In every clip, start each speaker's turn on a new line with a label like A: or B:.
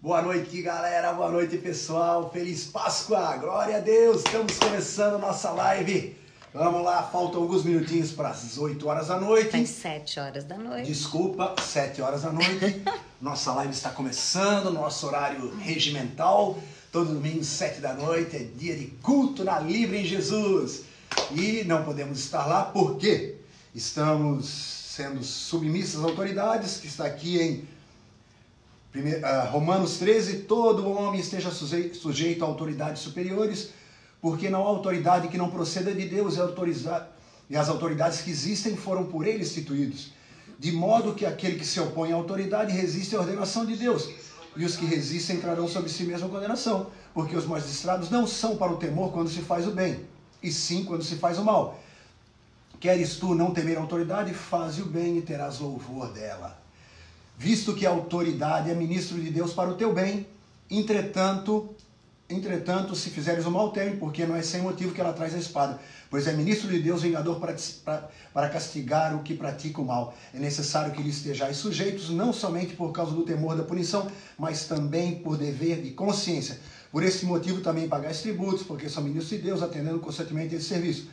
A: Boa noite, galera. Boa noite, pessoal. Feliz Páscoa. Glória a Deus. Estamos começando nossa live. Vamos lá, faltam alguns minutinhos para as 8 horas da noite.
B: Às 7 horas da noite.
A: Desculpa, 7 horas da noite. Nossa live está começando, nosso horário regimental. Todo domingo, 7 da noite, é dia de culto na Livre em Jesus. E não podemos estar lá porque estamos sendo submissos às autoridades, que está aqui em Romanos 13, todo homem esteja sujeito a autoridades superiores, porque não há autoridade que não proceda de Deus, e as autoridades que existem foram por ele instituídos. De modo que aquele que se opõe à autoridade resiste à ordenação de Deus, e os que resistem trarão sobre si mesmo a condenação, porque os magistrados não são para o temor quando se faz o bem, e sim quando se faz o mal. Queres tu não temer a autoridade, faze o bem e terás louvor dela. Visto que a autoridade é ministro de Deus para o teu bem, entretanto, se fizeres o mal, teme, porque não é sem motivo que ela traz a espada, pois é ministro de Deus, vingador para castigar o que pratica o mal. É necessário que lhe estejais sujeitos, não somente por causa do temor da punição, mas também por dever de consciência. Por esse motivo também pagais tributos, porque são ministros de Deus, atendendo constantemente esse serviço.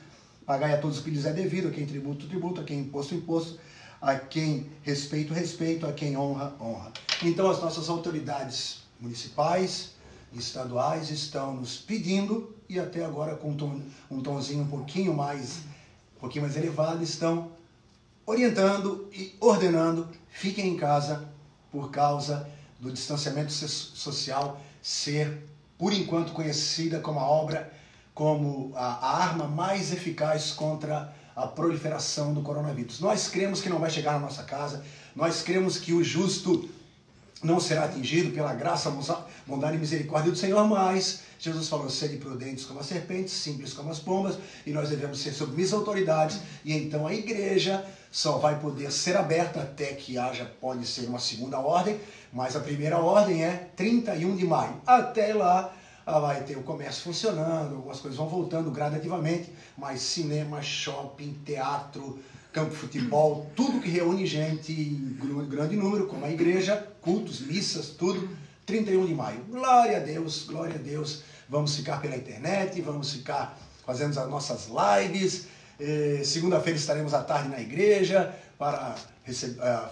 A: Pagai a todos o que lhes é devido, a quem tributo, tributo, a quem imposto, imposto, a quem respeito, respeito, a quem honra, honra. Então as nossas autoridades municipais, estaduais estão nos pedindo, e até agora com um tonzinho um pouquinho mais elevado, estão orientando e ordenando: fiquem em casa, por causa do distanciamento social ser, por enquanto, conhecida como a arma mais eficaz contra a proliferação do coronavírus. Nós cremos que não vai chegar na nossa casa, nós cremos que o justo não será atingido pela graça, bondade e misericórdia do Senhor, mas Jesus falou: sede prudentes como as serpentes, simples como as pombas, e nós devemos ser submissos às autoridades, e então a igreja só vai poder ser aberta até que pode ser uma segunda ordem, mas a primeira ordem é 31 de maio. Até lá vai ter o comércio funcionando, algumas coisas vão voltando gradativamente, mas cinema, shopping, teatro, campo de futebol, tudo que reúne gente em grande número, como a igreja, cultos, missas, tudo, 31 de maio. Glória a Deus, glória a Deus. Vamos ficar pela internet, vamos ficar fazendo as nossas lives. Segunda-feira estaremos à tarde na igreja para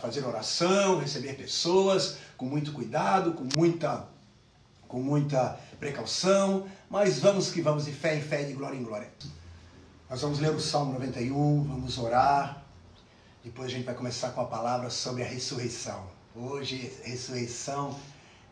A: fazer oração, receber pessoas com muito cuidado, com muita precaução, mas vamos que vamos, de fé em fé, de glória em glória. Nós vamos ler o Salmo 91, vamos orar, depois a gente vai começar com a palavra sobre a ressurreição. Hoje, ressurreição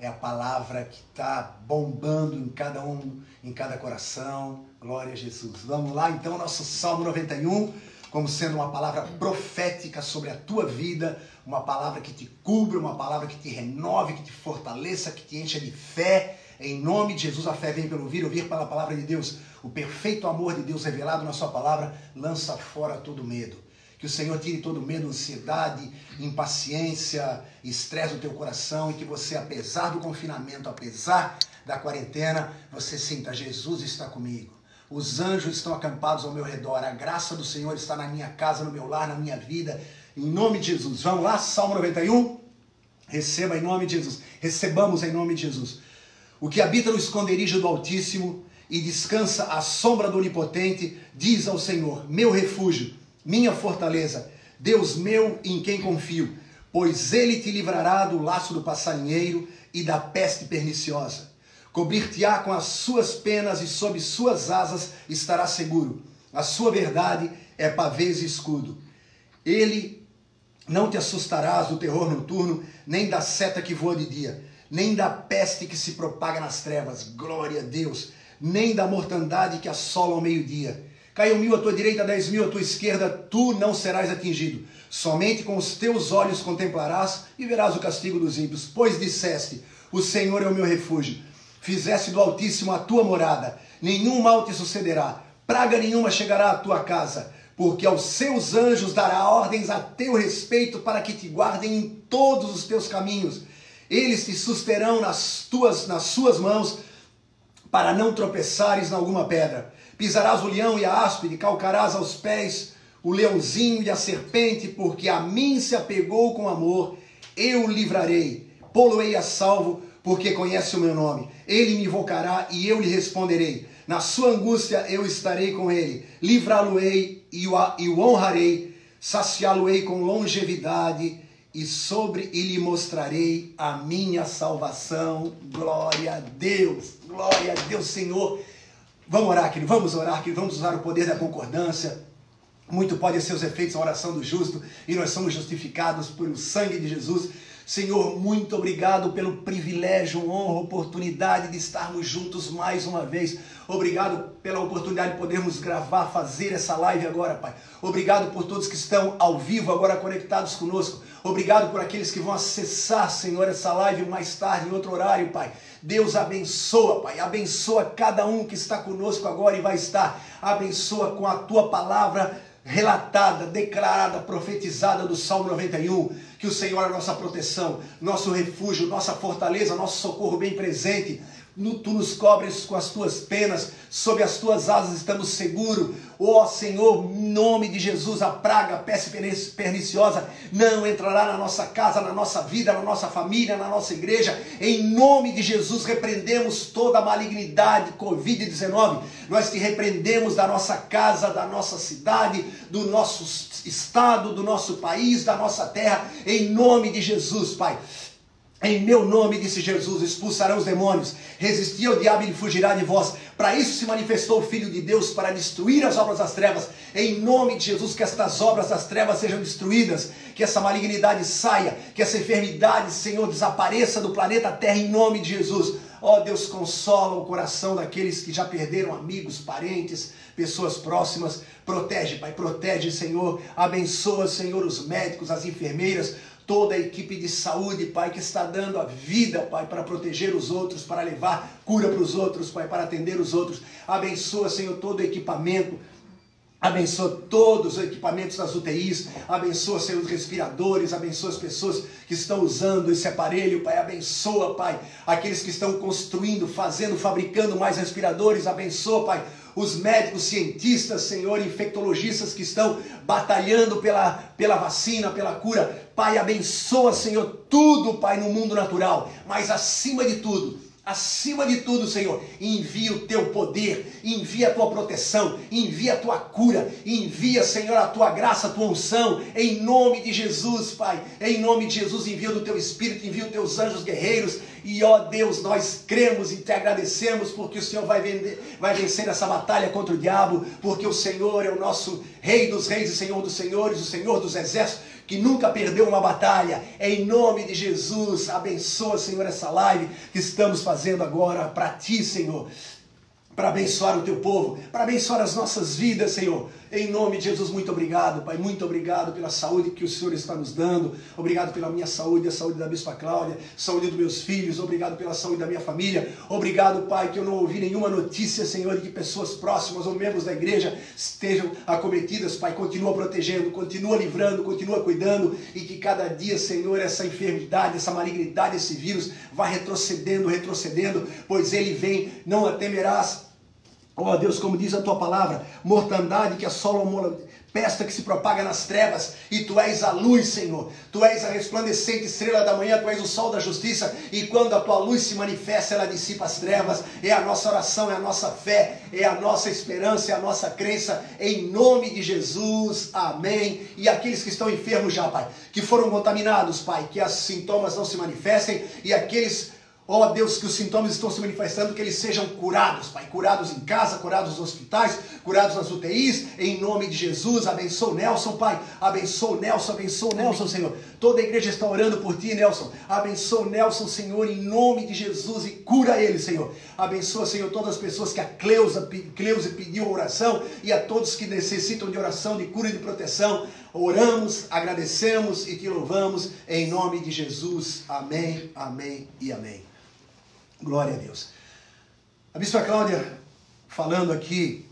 A: é a palavra que está bombando em cada coração. Glória a Jesus. Vamos lá, então, nosso Salmo 91, como sendo uma palavra profética sobre a tua vida, uma palavra que te cubra, uma palavra que te renove, que te fortaleça, que te encha de fé. Em nome de Jesus, a fé vem pelo ouvir, ouvir pela palavra de Deus. O perfeito amor de Deus revelado na sua palavra lança fora todo medo. Que o Senhor tire todo medo, ansiedade, impaciência, estresse do teu coração, e que você, apesar do confinamento, apesar da quarentena, você sinta: Jesus está comigo. Os anjos estão acampados ao meu redor. A graça do Senhor está na minha casa, no meu lar, na minha vida. Em nome de Jesus. Vamos lá, Salmo 91. Receba em nome de Jesus. Recebamos em nome de Jesus. O que habita no esconderijo do Altíssimo e descansa à sombra do Onipotente, diz ao Senhor: meu refúgio, minha fortaleza, Deus meu em quem confio, pois ele te livrará do laço do passarinheiro e da peste perniciosa. Cobrir-te-á com as suas penas e sob suas asas estará seguro. A sua verdade é pavês e escudo. Ele não te assustarás do terror noturno, nem da seta que voa de dia, nem da peste que se propaga nas trevas, glória a Deus, nem da mortandade que assola ao meio-dia. Caiam 1000 à tua direita, 10.000 à tua esquerda, tu não serás atingido. Somente com os teus olhos contemplarás e verás o castigo dos ímpios. Pois disseste: o Senhor é o meu refúgio. Fizeste do Altíssimo a tua morada. Nenhum mal te sucederá, praga nenhuma chegará à tua casa, porque aos seus anjos dará ordens a teu respeito para que te guardem em todos os teus caminhos. Eles te susterão nas suas mãos, para não tropeçares em alguma pedra. Pisarás o leão e a áspide, calcarás aos pés o leãozinho e a serpente, porque a mim se apegou com amor. Eu o livrarei, pô-lo-ei a salvo, porque conhece o meu nome. Ele me invocará e eu lhe responderei. Na sua angústia eu estarei com ele. Livrá-lo-ei e o honrarei. Saciá-lo-ei com longevidade e lhe mostrarei a minha salvação. Glória a Deus, Senhor. Vamos orar, querido, vamos usar o poder da concordância. Muito pode ser os efeitos da oração do justo, e nós somos justificados pelo sangue de Jesus. Senhor, muito obrigado pelo privilégio, honra, oportunidade de estarmos juntos mais uma vez. Obrigado pela oportunidade de podermos gravar, fazer essa live agora, Pai. Obrigado por todos que estão ao vivo agora conectados conosco. Obrigado por aqueles que vão acessar, Senhor, essa live mais tarde, em outro horário, Pai. Deus abençoa, Pai. Abençoa cada um que está conosco agora e vai estar. Abençoa com a Tua palavra relatada, declarada, profetizada do Salmo 91, que o Senhor é a nossa proteção, nosso refúgio, nossa fortaleza, nosso socorro bem presente. Tu nos cobres com as Tuas penas, sob as Tuas asas estamos seguros. Ó Senhor, em nome de Jesus, a praga, a peste perniciosa não entrará na nossa casa, na nossa vida, na nossa família, na nossa igreja. Em nome de Jesus, repreendemos toda a malignidade, Covid-19. Nós te repreendemos da nossa casa, da nossa cidade, do nosso estado, do nosso país, da nossa terra. Em nome de Jesus, Pai. Em meu nome, disse Jesus, expulsarão os demônios, resistir ao diabo e ele fugirá de vós. Para isso se manifestou o Filho de Deus, para destruir as obras das trevas. Em nome de Jesus, que estas obras das trevas sejam destruídas, que essa malignidade saia, que essa enfermidade, Senhor, desapareça do planeta Terra, em nome de Jesus. Ó Deus, consola o coração daqueles que já perderam amigos, parentes, pessoas próximas. Protege, Pai, protege, Senhor. Abençoa, Senhor, os médicos, as enfermeiras, toda a equipe de saúde, Pai, que está dando a vida, Pai, para proteger os outros, para levar cura para os outros, Pai, para atender os outros. Abençoa, Senhor, todo o equipamento. Abençoa todos os equipamentos das UTIs, abençoa, Senhor, os respiradores, abençoa as pessoas que estão usando esse aparelho, Pai, abençoa, Pai, aqueles que estão construindo, fazendo, fabricando mais respiradores, abençoa, Pai, os médicos, cientistas, Senhor, infectologistas que estão batalhando pela vacina, pela cura. Pai, abençoa, Senhor, tudo, Pai, no mundo natural, mas acima de tudo, Senhor, envia o Teu poder, envia a Tua proteção, envia a Tua cura, envia, Senhor, a Tua graça, a Tua unção, em nome de Jesus, Pai, em nome de Jesus, envia do Teu Espírito, envia os Teus anjos guerreiros, e ó Deus, nós cremos e Te agradecemos, porque o Senhor vai vencer essa batalha contra o diabo, porque o Senhor é o nosso Rei dos reis e Senhor dos senhores, o Senhor dos exércitos, que nunca perdeu uma batalha. Em nome de Jesus, abençoa, Senhor, essa live que estamos fazendo agora para Ti, Senhor, para abençoar o Teu povo, para abençoar as nossas vidas, Senhor. Em nome de Jesus, muito obrigado, Pai, muito obrigado pela saúde que o Senhor está nos dando, obrigado pela minha saúde, a saúde da Bispa Cláudia, saúde dos meus filhos, obrigado pela saúde da minha família, obrigado, Pai, que eu não ouvi nenhuma notícia, Senhor, de que pessoas próximas ou membros da igreja estejam acometidas, Pai, continua protegendo, continua livrando, continua cuidando, e que cada dia, Senhor, essa enfermidade, essa malignidade, esse vírus, vá retrocedendo, pois ele vem, não a temerás. Ó Deus, como diz a Tua palavra, mortandade que assola o mundo, pesta que se propaga nas trevas, e Tu és a luz, Senhor, Tu és a resplandecente estrela da manhã, Tu és o sol da justiça, e quando a Tua luz se manifesta, ela dissipa as trevas. É a nossa oração, é a nossa fé, é a nossa esperança, é a nossa crença, em nome de Jesus, amém. E aqueles que estão enfermos já, Pai, que foram contaminados, Pai, que os sintomas não se manifestem, e aqueles, ó Deus, que os sintomas estão se manifestando, que eles sejam curados, Pai, curados em casa, curados nos hospitais, curados nas UTIs, em nome de Jesus. Abençoa o Nelson, Pai, abençoa o Nelson, Senhor. Toda a igreja está orando por Ti, Nelson. Abençoa o Nelson, Senhor, em nome de Jesus, e cura ele, Senhor. Abençoa, Senhor, todas as pessoas que a Cleusa pediu oração, e a todos que necessitam de oração, de cura e de proteção. Oramos, agradecemos e Te louvamos, em nome de Jesus. Amém, amém e amém. Glória a Deus. A Bispa Cláudia, falando aqui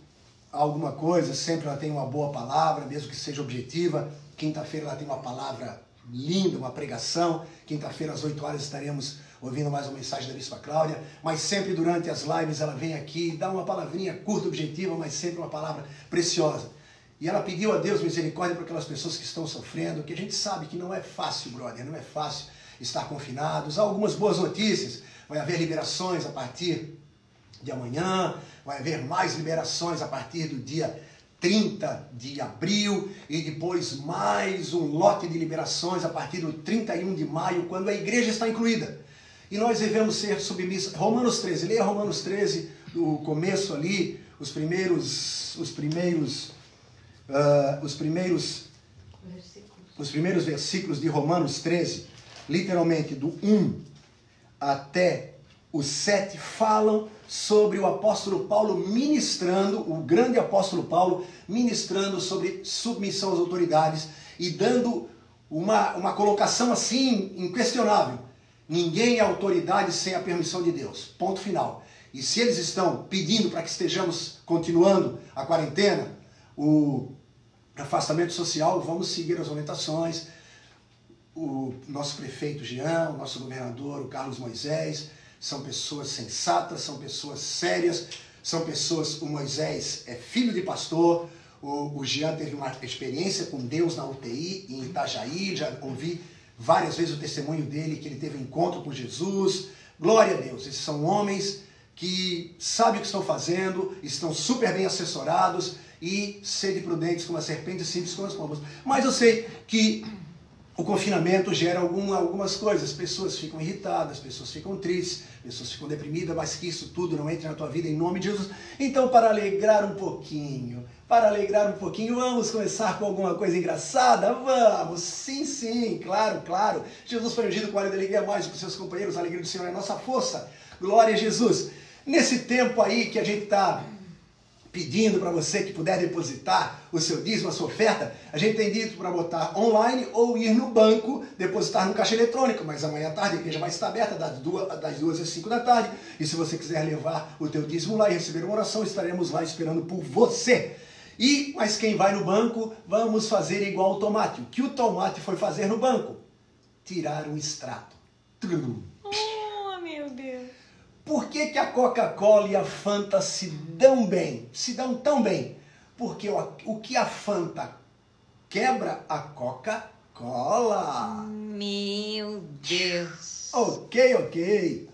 A: alguma coisa, sempre ela tem uma boa palavra, mesmo que seja objetiva. Quinta-feira ela tem uma palavra linda, uma pregação. Quinta-feira às 8 horas estaremos ouvindo mais uma mensagem da Bispa Cláudia, mas sempre durante as lives ela vem aqui e dá uma palavrinha curta, objetiva, mas sempre uma palavra preciosa. E ela pediu a Deus misericórdia para aquelas pessoas que estão sofrendo, que a gente sabe que não é fácil, brother, não é fácil estar confinados. Há algumas boas notícias. vai haver liberações a partir de amanhã, vai haver mais liberações a partir do dia 30 de abril e depois mais um lote de liberações a partir do 31 de maio, quando a igreja está incluída. E nós devemos ser submissos. Romanos 13, leia Romanos 13, do começo ali, os primeiros versículos de Romanos 13, literalmente do 1 até o 7, falam sobre o apóstolo Paulo ministrando, o grande apóstolo Paulo ministrando sobre submissão às autoridades e dando uma colocação assim inquestionável. Ninguém é autoridade sem a permissão de Deus. Ponto final. E se eles estão pedindo para que estejamos continuando a quarentena, o afastamento social, vamos seguir as orientações. O nosso prefeito Jean, o nosso governador, o Carlos Moisés, são pessoas sensatas, são pessoas sérias, são pessoas... O Moisés é filho de pastor, o Jean teve uma experiência com Deus na UTI, em Itajaí, já ouvi várias vezes o testemunho dele, que ele teve um encontro com Jesus. Glória a Deus, esses são homens que sabem o que estão fazendo, estão super bem assessorados e sede prudentes como a serpente e simples como as pombas. Mas eu sei que o confinamento gera algumas coisas, pessoas ficam irritadas, pessoas ficam tristes, pessoas ficam deprimidas, mas que isso tudo não entre na tua vida em nome de Jesus. Então, para alegrar um pouquinho, vamos começar com alguma coisa engraçada? Vamos, sim, claro. Jesus foi ungido com a alegria mais que os seus companheiros, a alegria do Senhor é a nossa força. Glória a Jesus. Nesse tempo aí que a gente está pedindo para você que puder depositar o seu dízimo, a sua oferta, a gente tem dito para botar online ou ir no banco, depositar no caixa eletrônico, mas amanhã à tarde a igreja vai estar aberta das 2 às 5 da tarde, e se você quiser levar o teu dízimo lá e receber uma oração, estaremos lá esperando por você. Mas quem vai no banco, vamos fazer igual o tomate. O que o tomate foi fazer no banco? Tirar um extrato.
B: Oh, meu Deus!
A: Por que a Coca-Cola e a Fanta se dão bem? Se dão tão bem? Porque o que a Fanta quebra, a Coca-Cola.
B: Meu Deus.
A: Ok.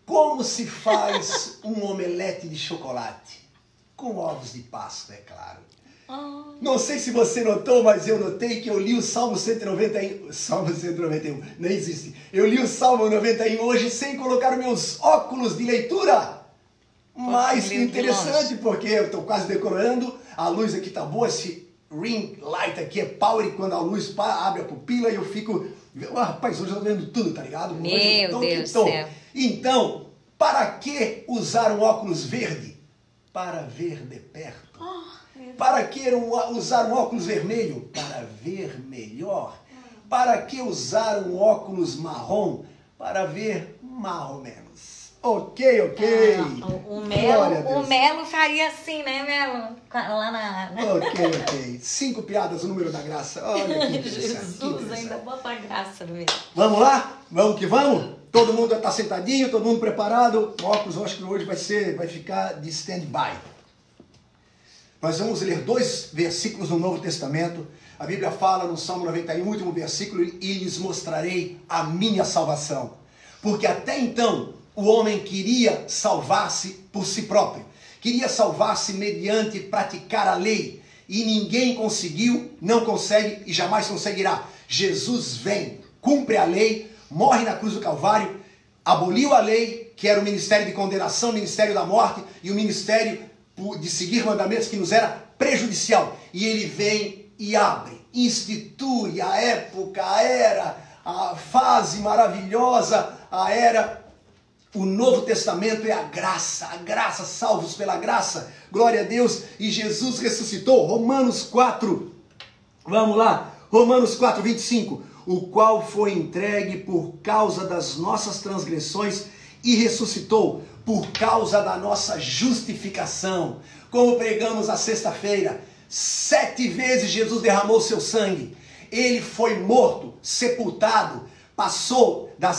A: Como se faz um omelete de chocolate? Com ovos de Páscoa, é claro. Não sei se você notou, mas eu notei que eu li o Salmo 191. Salmo 191, não existe. Eu li o Salmo 91 hoje sem colocar os meus óculos de leitura. Mas interessante, porque eu estou quase decorando. A luz aqui tá boa, esse ring light aqui é power, e quando a luz abre a pupila eu fico... rapaz, hoje eu estou vendo tudo, tá ligado?
B: Meu Deus do céu.
A: Então, para que usar um óculos verde? Para ver de perto. Para que usar um óculos vermelho? Para ver melhor. Para que usar um óculos marrom? Para ver mais ou menos. Ok.
B: O Melo faria assim, né, Melo? Lá na...
A: Ok. 5 piadas, o número da graça. Olha que
B: Jesus ainda bota a graça no meio.
A: Vamos lá? Vamos que vamos? Todo mundo está sentadinho, todo mundo preparado? O óculos, eu acho que hoje vai ficar de stand-by. Nós vamos ler 2 versículos no Novo Testamento. A Bíblia fala no Salmo 91, último versículo, e lhes mostrarei a minha salvação. Porque até então o homem queria salvar-se por si próprio. Queria salvar-se mediante praticar a lei. E ninguém conseguiu, não consegue e jamais conseguirá. Jesus vem, cumpre a lei, morre na cruz do Calvário, aboliu a lei, que era o ministério de condenação, o ministério da morte, e o ministério de seguir mandamentos que nos era prejudicial. E ele vem e abre, institui a época, a era, a fase maravilhosa, a era. O Novo Testamento é a graça, salvos pela graça, glória a Deus, e Jesus ressuscitou. Romanos 4, vamos lá, Romanos 4, 25, o qual foi entregue por causa das nossas transgressões e ressuscitou por causa da nossa justificação. Como pregamos na sexta-feira, 7 vezes Jesus derramou seu sangue. Ele foi morto, sepultado, passou das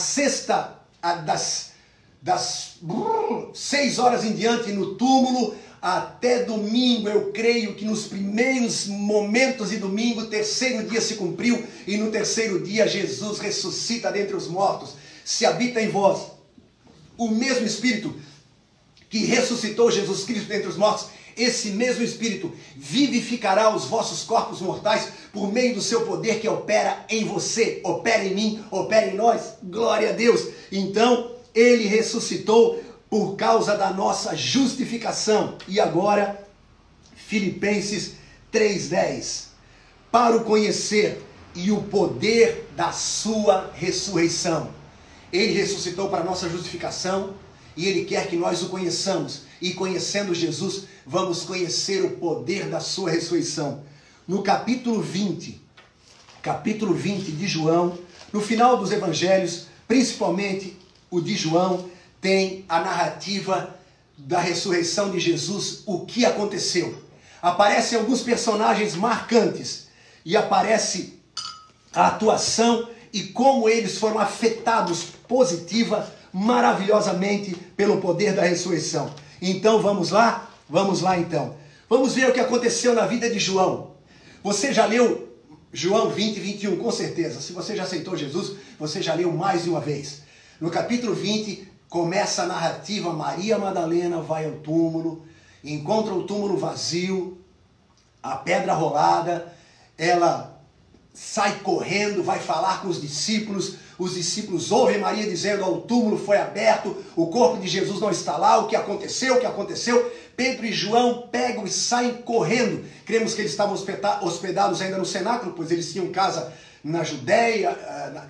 A: 6 horas em diante no túmulo, até domingo. Eu creio que nos primeiros momentos de domingo, o terceiro dia se cumpriu, e no terceiro dia Jesus ressuscita dentre os mortos. Se habita em vós o mesmo Espírito que ressuscitou Jesus Cristo dentre os mortos, esse mesmo Espírito vivificará os vossos corpos mortais por meio do seu poder que opera em você, opera em mim, opera em nós. Glória a Deus! Então, ele ressuscitou por causa da nossa justificação. E agora, Filipenses 3:10. Para o conhecer e o poder da sua ressurreição. Ele ressuscitou para a nossa justificação e ele quer que nós o conheçamos. E conhecendo Jesus, vamos conhecer o poder da sua ressurreição. No capítulo 20 de João, no final dos evangelhos, principalmente o de João, tem a narrativa da ressurreição de Jesus, o que aconteceu. Aparecem alguns personagens marcantes e aparece a atuação e como eles foram afetados positiva, maravilhosamente pelo poder da ressurreição. Então vamos lá então. Vamos ver o que aconteceu na vida de João. Você já leu João 20, 21, com certeza. Se você já aceitou Jesus, você já leu mais de uma vez. No capítulo 20, começa a narrativa. Maria Madalena vai ao túmulo, encontra o túmulo vazio, a pedra rolada, ela sai correndo, vai falar com os discípulos ouvem Maria dizendo: o túmulo foi aberto, o corpo de Jesus não está lá, o que aconteceu? Pedro e João pegam e saem correndo. Cremos que eles estavam hospedados ainda no cenáculo, pois eles tinham casa na Judéia,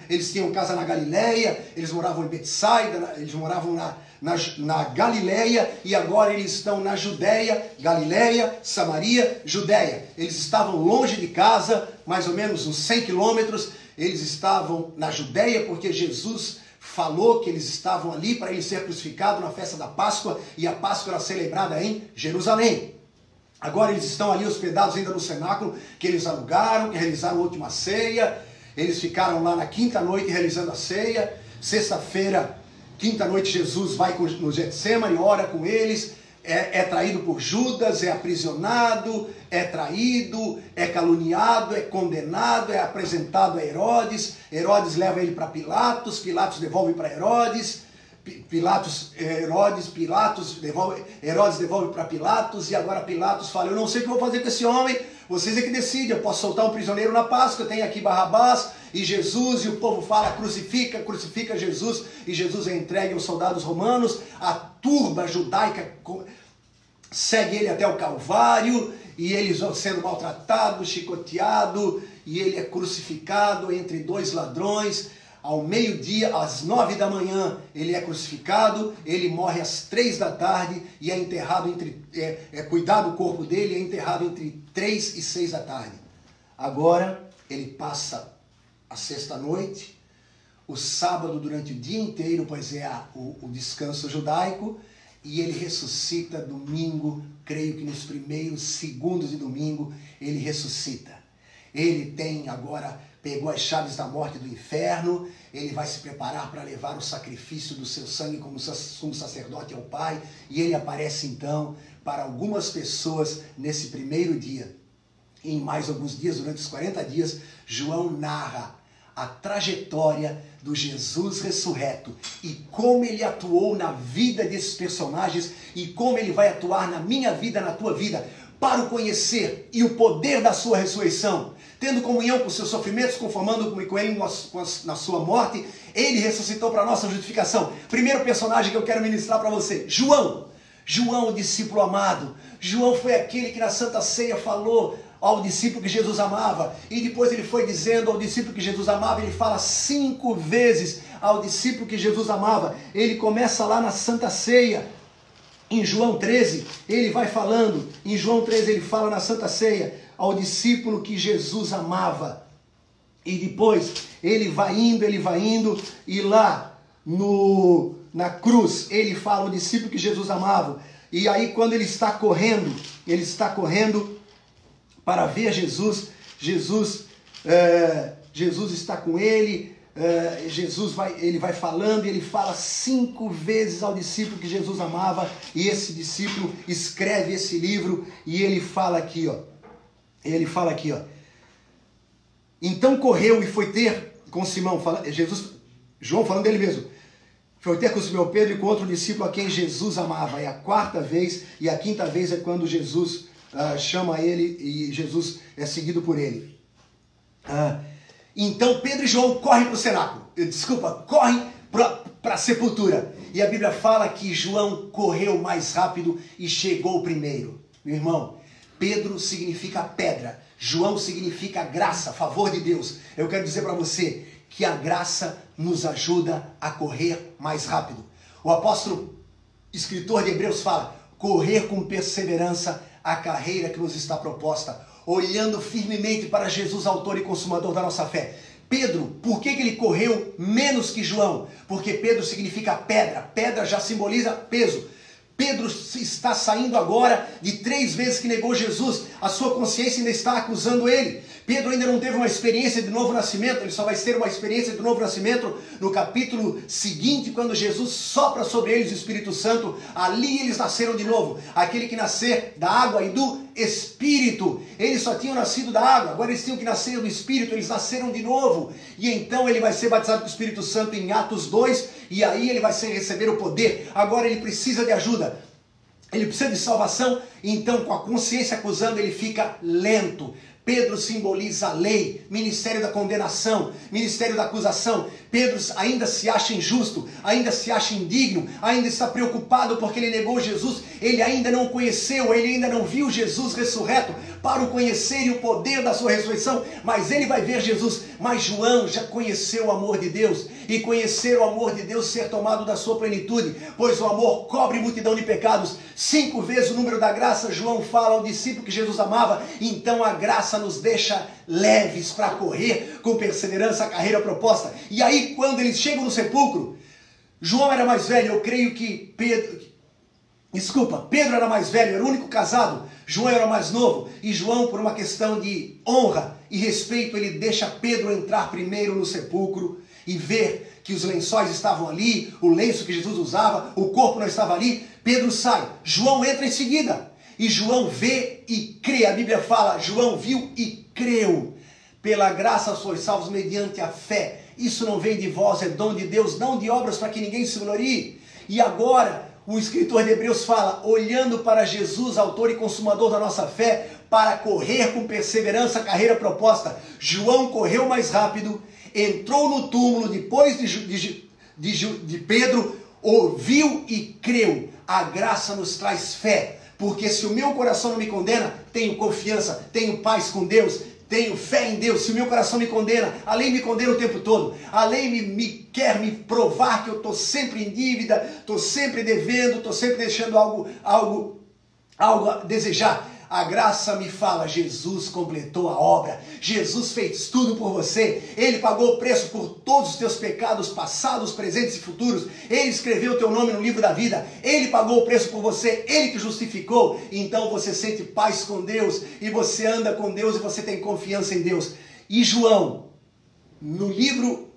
A: eles tinham casa na Galileia, eles moravam em Betsaida, eles moravam na Galileia, e agora eles estão na Judéia, Galileia, Samaria, Judéia. Eles estavam longe de casa, mais ou menos uns 100 quilômetros. Eles estavam na Judéia porque Jesus falou que eles estavam ali para ele ser crucificado na festa da Páscoa, e a Páscoa era celebrada em Jerusalém. Agora eles estão ali hospedados ainda no cenáculo que eles alugaram, que realizaram a última ceia. Eles ficaram lá na quinta noite realizando a ceia. Sexta-feira, quinta noite, Jesus vai no Getsêmani, ora com eles. É traído por Judas, é aprisionado, é traído, é caluniado, é condenado, é apresentado a Herodes. Herodes leva ele para Pilatos, Pilatos devolve para Herodes. Herodes devolve para Pilatos, e agora Pilatos fala: eu não sei o que vou fazer com esse homem, vocês é que decidem, eu posso soltar um prisioneiro na Páscoa, tem aqui Barrabás e Jesus, e o povo fala: crucifica Jesus, e Jesus é entregue aos soldados romanos. A turba judaica segue ele até o Calvário, e eles vão sendo maltratados, chicoteados, e ele é crucificado entre dois ladrões. Ao meio-dia, às 9 da manhã, ele é crucificado, ele morre às 3 da tarde e é enterrado cuidado o corpo dele, é enterrado entre 3 e 6 da tarde. Agora, ele passa a sexta-noite, o sábado durante o dia inteiro, pois é o descanso judaico, e ele ressuscita domingo, creio que nos primeiros segundos de domingo, ele ressuscita. Ele pegou as chaves da morte e do inferno, ele vai se preparar para levar o sacrifício do seu sangue como sumo sacerdote ao Pai, e ele aparece então para algumas pessoas nesse primeiro dia. Em mais alguns dias, durante os 40 dias, João narra a trajetória do Jesus ressurreto e como ele atuou na vida desses personagens e como ele vai atuar na minha vida, na tua vida, para o conhecer e o poder da sua ressurreição. Tendo comunhão com os seus sofrimentos, conformando-me com ele na sua morte, ele ressuscitou para a nossa justificação. Primeiro personagem que eu quero ministrar para você: João. João, o discípulo amado. João foi aquele que na Santa Ceia falou ao discípulo que Jesus amava. E depois ele foi dizendo ao discípulo que Jesus amava, ele fala 5 vezes ao discípulo que Jesus amava. Ele começa lá na Santa Ceia. Em João 13, ele vai falando. Em João 13 ele fala na Santa Ceia ao discípulo que Jesus amava. E depois ele vai indo, e lá na cruz ele fala ao discípulo que Jesus amava. E aí quando ele está correndo para ver Jesus está com ele, ele vai falando e ele fala 5 vezes ao discípulo que Jesus amava, e esse discípulo escreve esse livro, e ele fala aqui, ó. Então correu e foi ter com Simão, João falando dele mesmo, foi ter com Simão Pedro e com outro discípulo a quem Jesus amava. É a 4ª vez, e a 5ª vez é quando Jesus chama ele e Jesus é seguido por ele. Então Pedro e João correm para o cenáculo, correm para a sepultura. E a Bíblia fala que João correu mais rápido e chegou primeiro. Meu irmão, Pedro significa pedra, João significa graça, favor de Deus. Eu quero dizer para você que a graça nos ajuda a correr mais rápido. O apóstolo, escritor de Hebreus, fala: correr com perseverança a carreira que nos está proposta, olhando firmemente para Jesus, autor e consumador da nossa fé. Pedro, por que ele correu menos que João? Porque Pedro significa pedra. Pedra já simboliza peso. Pedro está saindo agora de 3 vezes que negou Jesus. A sua consciência ainda está acusando ele. Pedro ainda não teve uma experiência de novo nascimento. Ele só vai ter uma experiência de novo nascimento no capítulo seguinte, quando Jesus sopra sobre eles o Espírito Santo. Ali eles nasceram de novo. Aquele que nascer da água e do Espírito. Eles só tinham nascido da água, agora eles tinham que nascer do Espírito. Eles nasceram de novo. E então ele vai ser batizado com o Espírito Santo em Atos 2. E aí ele vai receber o poder. Agora ele precisa de ajuda. Ele precisa de salvação. Então, com a consciência acusando, ele fica lento. Pedro simboliza a lei, ministério da condenação, ministério da acusação. Pedro ainda se acha injusto, ainda se acha indigno, ainda está preocupado porque ele negou Jesus. Ele ainda não conheceu, ele ainda não viu Jesus ressurreto para o conhecer e o poder da sua ressurreição. Mas ele vai ver Jesus. Mas João já conheceu o amor de Deus, e conhecer o amor de Deus, ser tomado da sua plenitude, pois o amor cobre multidão de pecados. 5 vezes o número da graça, João fala ao discípulo que Jesus amava. Então a graça nos deixa leves para correr com perseverança a carreira proposta. E aí, quando eles chegam no sepulcro, João era mais velho. Eu creio que Pedro era mais velho, era o único casado. João era mais novo, e João, por uma questão de honra e respeito, ele deixa Pedro entrar primeiro no sepulcro e ver que os lençóis estavam ali, o lenço que Jesus usava, o corpo não estava ali. Pedro sai, João entra em seguida, e João vê e crê. A Bíblia fala: João viu e creu. Pela graça sois salvos mediante a fé. Isso não vem de vós, é dom de Deus, não de obras para que ninguém se glorie. E agora o escritor de Hebreus fala: olhando para Jesus, autor e consumador da nossa fé, para correr com perseverança a carreira proposta. João correu mais rápido, entrou no túmulo depois de Pedro, ouviu e creu. A graça nos traz fé, porque se o meu coração não me condena, tenho confiança, tenho paz com Deus, tenho fé em Deus. Se o meu coração me condena, a lei me condena o tempo todo. A lei quer me provar que eu estou sempre em dívida, estou sempre devendo, estou sempre deixando algo a desejar. A graça me fala: Jesus completou a obra, Jesus fez tudo por você, Ele pagou o preço por todos os teus pecados passados, presentes e futuros. Ele escreveu o teu nome no livro da vida, Ele pagou o preço por você, Ele te justificou. Então você sente paz com Deus, e você anda com Deus, e você tem confiança em Deus. E João, no livro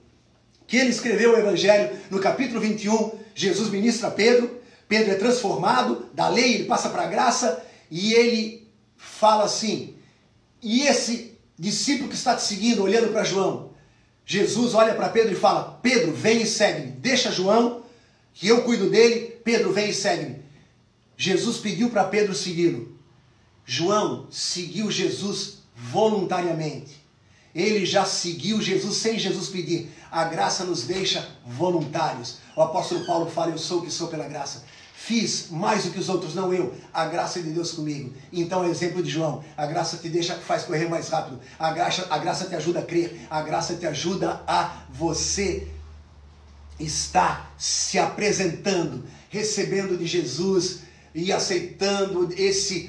A: que ele escreveu, o Evangelho, no capítulo 21, Jesus ministra a Pedro. Pedro é transformado da lei, ele passa para a graça, e ele fala assim: e esse discípulo que está te seguindo, olhando para João, Jesus olha para Pedro e fala: Pedro, vem e segue-me. Deixa João, que eu cuido dele. Pedro, vem e segue-me. Jesus pediu para Pedro segui-lo. João seguiu Jesus voluntariamente. Ele já seguiu Jesus sem Jesus pedir. A graça nos deixa voluntários. O apóstolo Paulo fala: eu sou o que sou pela graça. Fiz mais do que os outros, não eu. A graça de Deus comigo. Então, é o exemplo de João. A graça te faz correr mais rápido. A graça te ajuda a crer. A graça te ajuda a você estar se apresentando, recebendo de Jesus e aceitando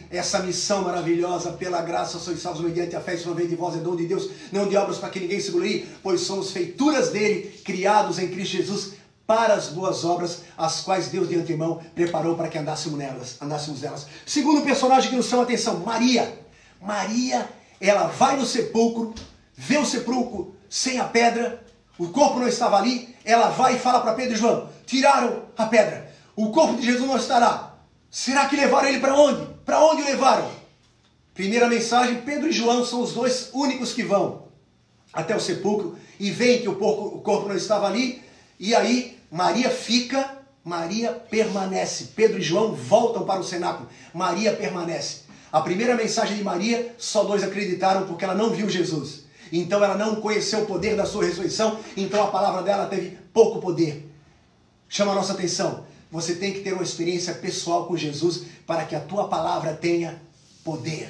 A: essa missão maravilhosa. Pela graça sois salvos mediante a fé. Isso não vem de vós, é dom de Deus, não de obras para que ninguém se glorie, pois somos feituras dele, criados em Cristo Jesus para as boas obras, as quais Deus de antemão preparou para que andássemos nelas. Segundo personagem que nos chama a atenção, Maria. Maria, ela vai no sepulcro, vê o sepulcro sem a pedra, o corpo não estava ali, ela vai e fala para Pedro e João, tiraram a pedra, o corpo de Jesus não estará. Será que levaram ele para onde? Para onde o levaram? Primeira mensagem, Pedro e João são os dois únicos que vão até o sepulcro e veem que o corpo não estava ali, e aí Maria fica, Maria permanece. Pedro e João voltam para o cenáculo, Maria permanece. A primeira mensagem de Maria, só dois acreditaram porque ela não viu Jesus. Então ela não conheceu o poder da sua ressurreição, então a palavra dela teve pouco poder. Chama a nossa atenção, você tem que ter uma experiência pessoal com Jesus para que a tua palavra tenha poder.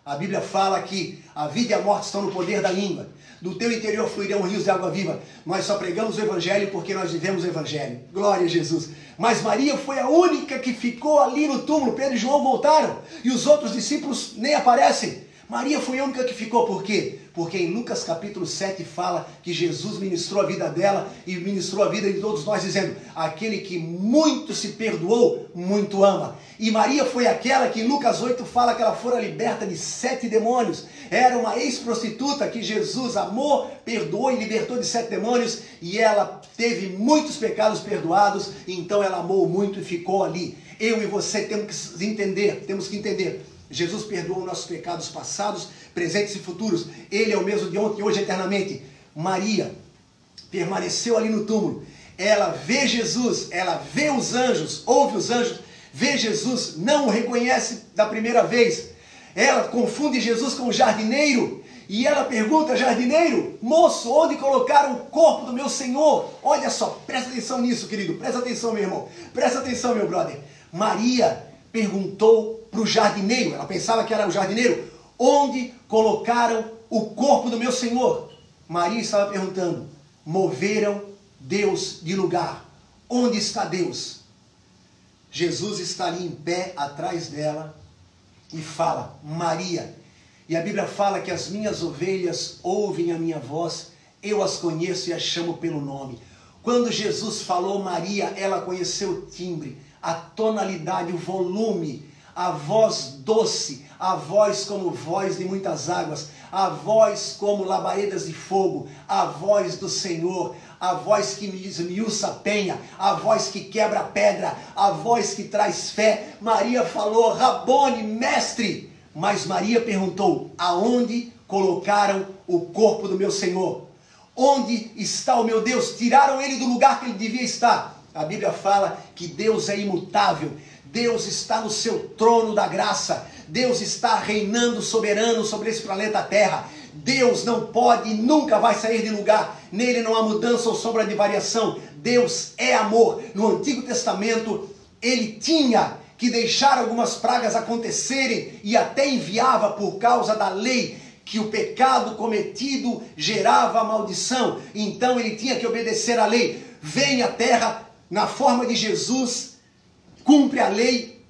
A: A Bíblia fala que a vida e a morte estão no poder da língua. Do teu interior fluirão rios de água viva. Nós só pregamos o Evangelho porque nós vivemos o Evangelho. Glória a Jesus. Mas Maria foi a única que ficou ali no túmulo. Pedro e João voltaram. E os outros discípulos nem aparecem. Maria foi a única que ficou. Por quê? Porque em Lucas capítulo 7 fala que Jesus ministrou a vida dela e ministrou a vida de todos nós, dizendo, aquele que muito se perdoou, muito ama. E Maria foi aquela que em Lucas 8 fala que ela fora liberta de 7 demônios. Era uma ex-prostituta que Jesus amou, perdoou e libertou de 7 demônios. E ela teve muitos pecados perdoados, então ela amou muito e ficou ali. Eu e você temos que entender. Jesus perdoou nossos pecados passados, presentes e futuros. Ele é o mesmo de ontem, hoje, eternamente. Maria permaneceu ali no túmulo. Ela vê Jesus, ela vê os anjos, ouve os anjos, vê Jesus, não o reconhece da primeira vez. Ela confunde Jesus com o jardineiro. E ela pergunta, jardineiro, moço, onde colocaram o corpo do meu Senhor? Olha só, presta atenção nisso, querido. Presta atenção, meu irmão. Presta atenção, meu brother. Maria perguntou para o jardineiro, ela pensava que era o jardineiro, onde colocaram o corpo do meu Senhor? Maria estava perguntando, moveram Deus de lugar. Onde está Deus? Jesus está ali em pé atrás dela e fala, Maria. E a Bíblia fala que as minhas ovelhas ouvem a minha voz, eu as conheço e as chamo pelo nome. Quando Jesus falou Maria, ela conheceu o timbre, a tonalidade, o volume, a voz doce, a voz como voz de muitas águas, a voz como labaredas de fogo, a voz do Senhor, a voz que esmiuça a penha, a voz que quebra a pedra, a voz que traz fé. Maria falou, Rabone, mestre. Mas Maria perguntou, aonde colocaram o corpo do meu Senhor? Onde está o meu Deus? Tiraram ele do lugar que ele devia estar. A Bíblia fala que Deus é imutável. Deus está no seu trono da graça. Deus está reinando soberano sobre esse planeta Terra. Deus não pode e nunca vai sair de lugar. Nele não há mudança ou sombra de variação. Deus é amor. No Antigo Testamento, ele tinha que deixar algumas pragas acontecerem e até enviava por causa da lei que o pecado cometido gerava maldição. Então ele tinha que obedecer à lei. Vem à terra na forma de Jesus, cumpre a lei,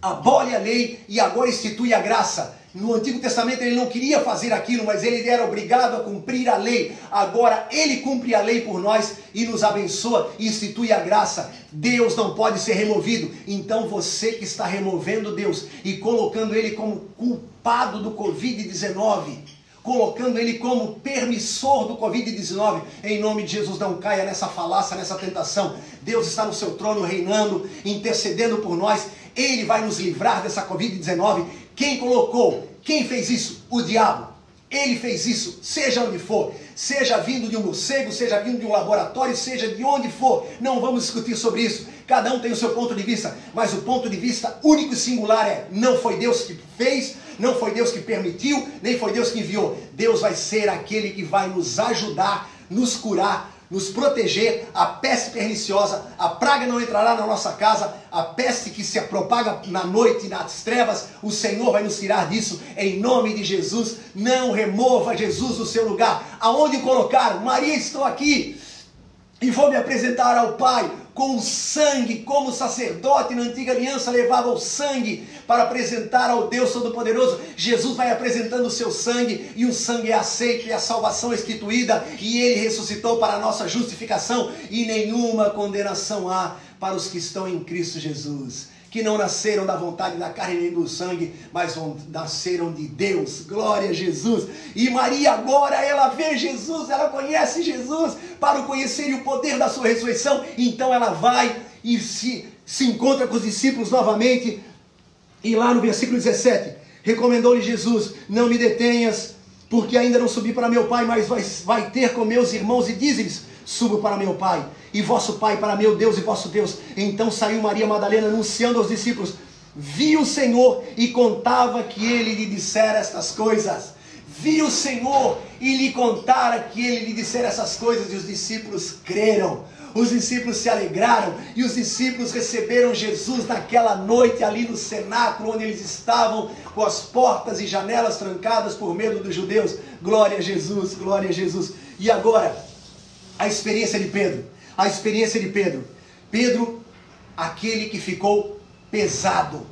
A: abole a lei e agora institui a graça. No Antigo Testamento ele não queria fazer aquilo, mas ele era obrigado a cumprir a lei. Agora ele cumpre a lei por nós e nos abençoa e institui a graça. Deus não pode ser removido. Então você que está removendo Deus e colocando ele como culpado do Covid-19, colocando ele como permissor do Covid-19, em nome de Jesus, não caia nessa falácia, nessa tentação. Deus está no seu trono reinando, intercedendo por nós. Ele vai nos livrar dessa Covid-19. Quem colocou? Quem fez isso? O diabo. Ele fez isso, seja onde for, seja vindo de um morcego, seja vindo de um laboratório, seja de onde for. Não vamos discutir sobre isso. Cada um tem o seu ponto de vista, mas o ponto de vista único e singular é, não foi Deus que fez, não foi Deus que permitiu, nem foi Deus que enviou. Deus vai ser aquele que vai nos ajudar, nos curar, nos proteger. A peste perniciosa, a praga não entrará na nossa casa, a peste que se propaga na noite, nas trevas, o Senhor vai nos tirar disso, em nome de Jesus. Não remova Jesus do seu lugar. Aonde o colocaram? Maria, estou aqui e vou me apresentar ao Pai com o sangue, como o sacerdote na antiga aliança levava o sangue para apresentar ao Deus Todo-Poderoso. Jesus vai apresentando o seu sangue, e o sangue é aceito, e a salvação é instituída, e ele ressuscitou para a nossa justificação, e nenhuma condenação há para os que estão em Cristo Jesus. que não nasceram da vontade da carne nem do sangue, mas nasceram de Deus. Glória a Jesus. E Maria agora, ela vê Jesus, ela conhece Jesus, para o conhecer e o poder da sua ressurreição. Então ela vai e se encontra com os discípulos novamente. E lá no versículo 17, recomendou-lhe Jesus: não me detenhas, porque ainda não subi para meu Pai, mas vai ter com meus irmãos, e dize-lhes: subo para meu Pai e vosso Pai, para meu Deus e vosso Deus. Então saiu Maria Madalena anunciando aos discípulos: viu o Senhor e contava que ele lhe dissera estas coisas. Viu o Senhor e lhe contara que ele lhe dissera essas coisas, e os discípulos creram. Os discípulos se alegraram e os discípulos receberam Jesus naquela noite ali no cenáculo, onde eles estavam com as portas e janelas trancadas por medo dos judeus. Glória a Jesus, glória a Jesus. E agora, a experiência de Pedro. A experiência de Pedro. Pedro, aquele que ficou pesado,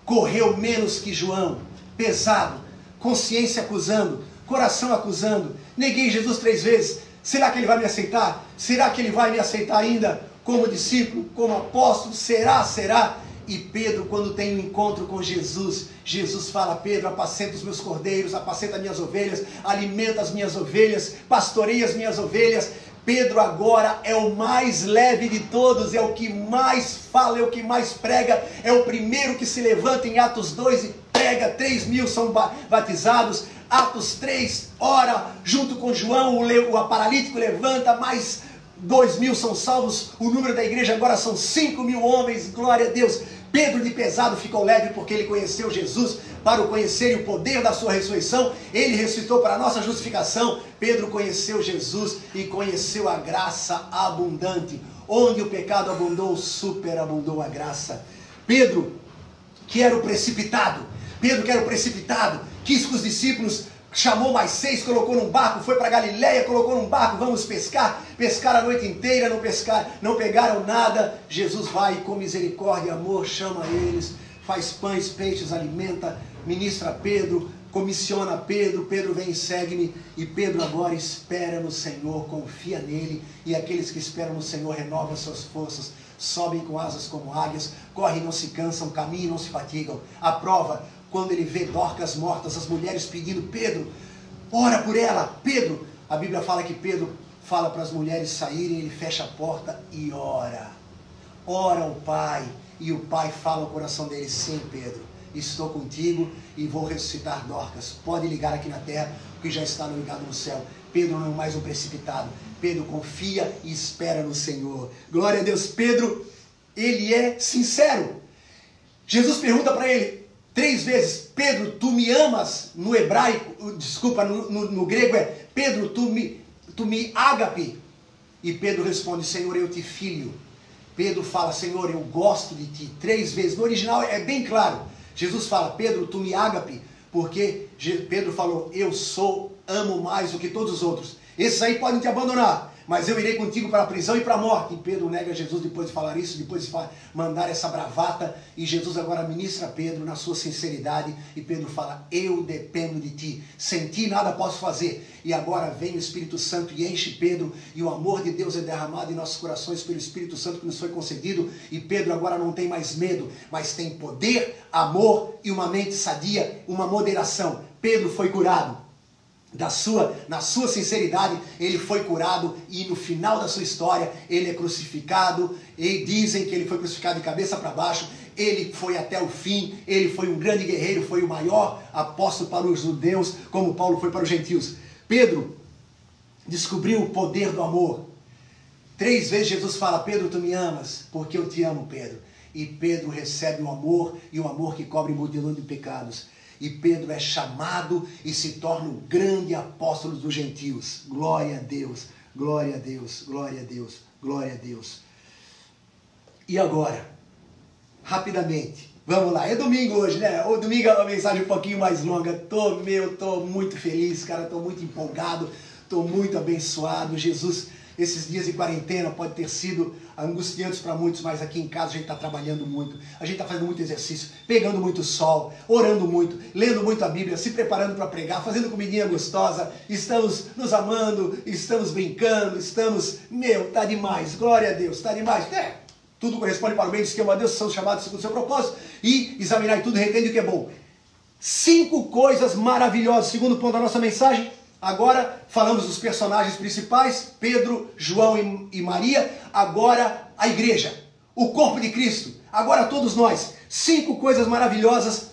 A: correu menos que João, pesado, consciência acusando, coração acusando. Neguei Jesus 3 vezes. Será que ele vai me aceitar? Será que ele vai me aceitar ainda como discípulo, como apóstolo? Será? Será? E Pedro, quando tem um encontro com Jesus, Jesus fala: Pedro, apacenta os meus cordeiros, apacenta as minhas ovelhas, alimenta as minhas ovelhas, pastoreia as minhas ovelhas. Pedro agora é o mais leve de todos, é o que mais fala, é o que mais prega, é o primeiro que se levanta em Atos 2 e prega. 3.000 são batizados. Atos 3, ora, junto com João, o paralítico levanta, mais 2.000 são salvos. O número da igreja agora são 5.000 homens, glória a Deus. Pedro de pesado ficou leve porque ele conheceu Jesus, para o conhecer e o poder da sua ressurreição. Ele ressuscitou para a nossa justificação. Pedro conheceu Jesus e conheceu a graça abundante. Onde o pecado abundou, superabundou a graça. Pedro, que era o precipitado, quis que os discípulos, chamou mais 6, colocou num barco, foi para Galiléia, colocou num barco: vamos pescar. Pescaram a noite inteira, não pegaram nada. Jesus vai com misericórdia e amor, chama eles, faz pães, peixes, alimenta, ministra a Pedro, comissiona Pedro. Pedro vem e segue-me. E Pedro agora espera no Senhor, confia nele. E aqueles que esperam no Senhor renovam suas forças, sobem com asas como águias, correm e não se cansam, caminham e não se fatigam. A prova, quando ele vê Dorcas mortas, as mulheres pedindo: Pedro, ora por ela. Pedro, a Bíblia fala que Pedro fala para as mulheres saírem, ele fecha a porta e ora. Ora ao Pai, e o Pai fala ao coração dele: sim, Pedro, estou contigo e vou ressuscitar Dorcas. Pode ligar aqui na terra, porque já está ligado no céu. Pedro não é mais um precipitado. Pedro confia e espera no Senhor. Glória a Deus. Pedro, ele é sincero. Jesus pergunta para ele 3 vezes: Pedro, tu me amas? No hebraico, no grego é: Pedro, tu me ágape? E Pedro responde: Senhor, eu te filho. Pedro fala: Senhor, eu gosto de ti. 3 vezes. No original é bem claro. Jesus fala: Pedro, tu me ágape? Porque Pedro falou: eu amo mais do que todos os outros. Esses aí podem te abandonar, mas eu irei contigo para a prisão e para a morte. E Pedro nega Jesus depois de falar isso, depois de mandar essa bravata. E Jesus agora ministra Pedro na sua sinceridade. E Pedro fala: eu dependo de ti, sem ti nada posso fazer. E agora vem o Espírito Santo e enche Pedro. E o amor de Deus é derramado em nossos corações pelo Espírito Santo que nos foi concedido. E Pedro agora não tem mais medo, mas tem poder, amor e uma mente sadia, uma moderação. Pedro foi curado. Na sua sinceridade, ele foi curado, e no final da sua história, ele é crucificado. E dizem que ele foi crucificado de cabeça para baixo. Ele foi até o fim, ele foi um grande guerreiro, foi o maior apóstolo para os judeus, como Paulo foi para os gentios. Pedro descobriu o poder do amor. 3 vezes Jesus fala: Pedro, tu me amas? Porque eu te amo, Pedro. E Pedro recebe o amor, e o amor que cobre multidão de pecados. E Pedro é chamado e se torna o grande apóstolo dos gentios. Glória a Deus, glória a Deus, glória a Deus, glória a Deus. E agora, rapidamente, vamos lá. É domingo hoje, né? O domingo é uma mensagem um pouquinho mais longa. Tô muito feliz, cara. Tô muito empolgado, tô muito abençoado. Jesus, esses dias de quarentena pode ter sido angustiantes para muitos, mas aqui em casa a gente está trabalhando muito, a gente está fazendo muito exercício, pegando muito sol, orando muito, lendo muito a Bíblia, se preparando para pregar, fazendo comidinha gostosa, estamos nos amando, estamos brincando, tá demais, glória a Deus, tá demais. tudo corresponde para o bem dos que amam a Deus, são chamados segundo o seu propósito, e examinai tudo, retende o que é bom. 5 coisas maravilhosas. Segundo ponto da nossa mensagem. Agora falamos dos personagens principais, Pedro, João e Maria. Agora a igreja, o corpo de Cristo. Agora todos nós. 5 coisas maravilhosas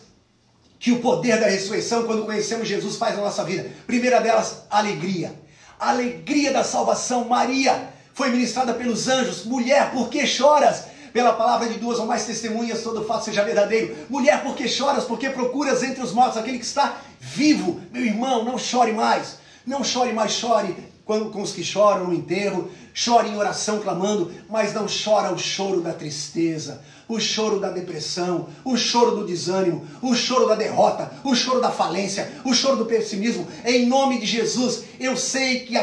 A: que o poder da ressurreição, quando conhecemos Jesus, faz na nossa vida. Primeira delas, alegria. A alegria da salvação. Maria foi ministrada pelos anjos. Mulher, por que choras? Pela palavra de 2 ou mais testemunhas, todo fato seja verdadeiro. Mulher, por que choras? Porque procuras entre os mortos aquele que está vivo. Meu irmão, não chore mais. Não chore mais, chore com os que choram no enterro. Chore em oração, clamando. Mas não chora o choro da tristeza, o choro da depressão, o choro do desânimo, o choro da derrota, o choro da falência, o choro do pessimismo. Em nome de Jesus, eu sei que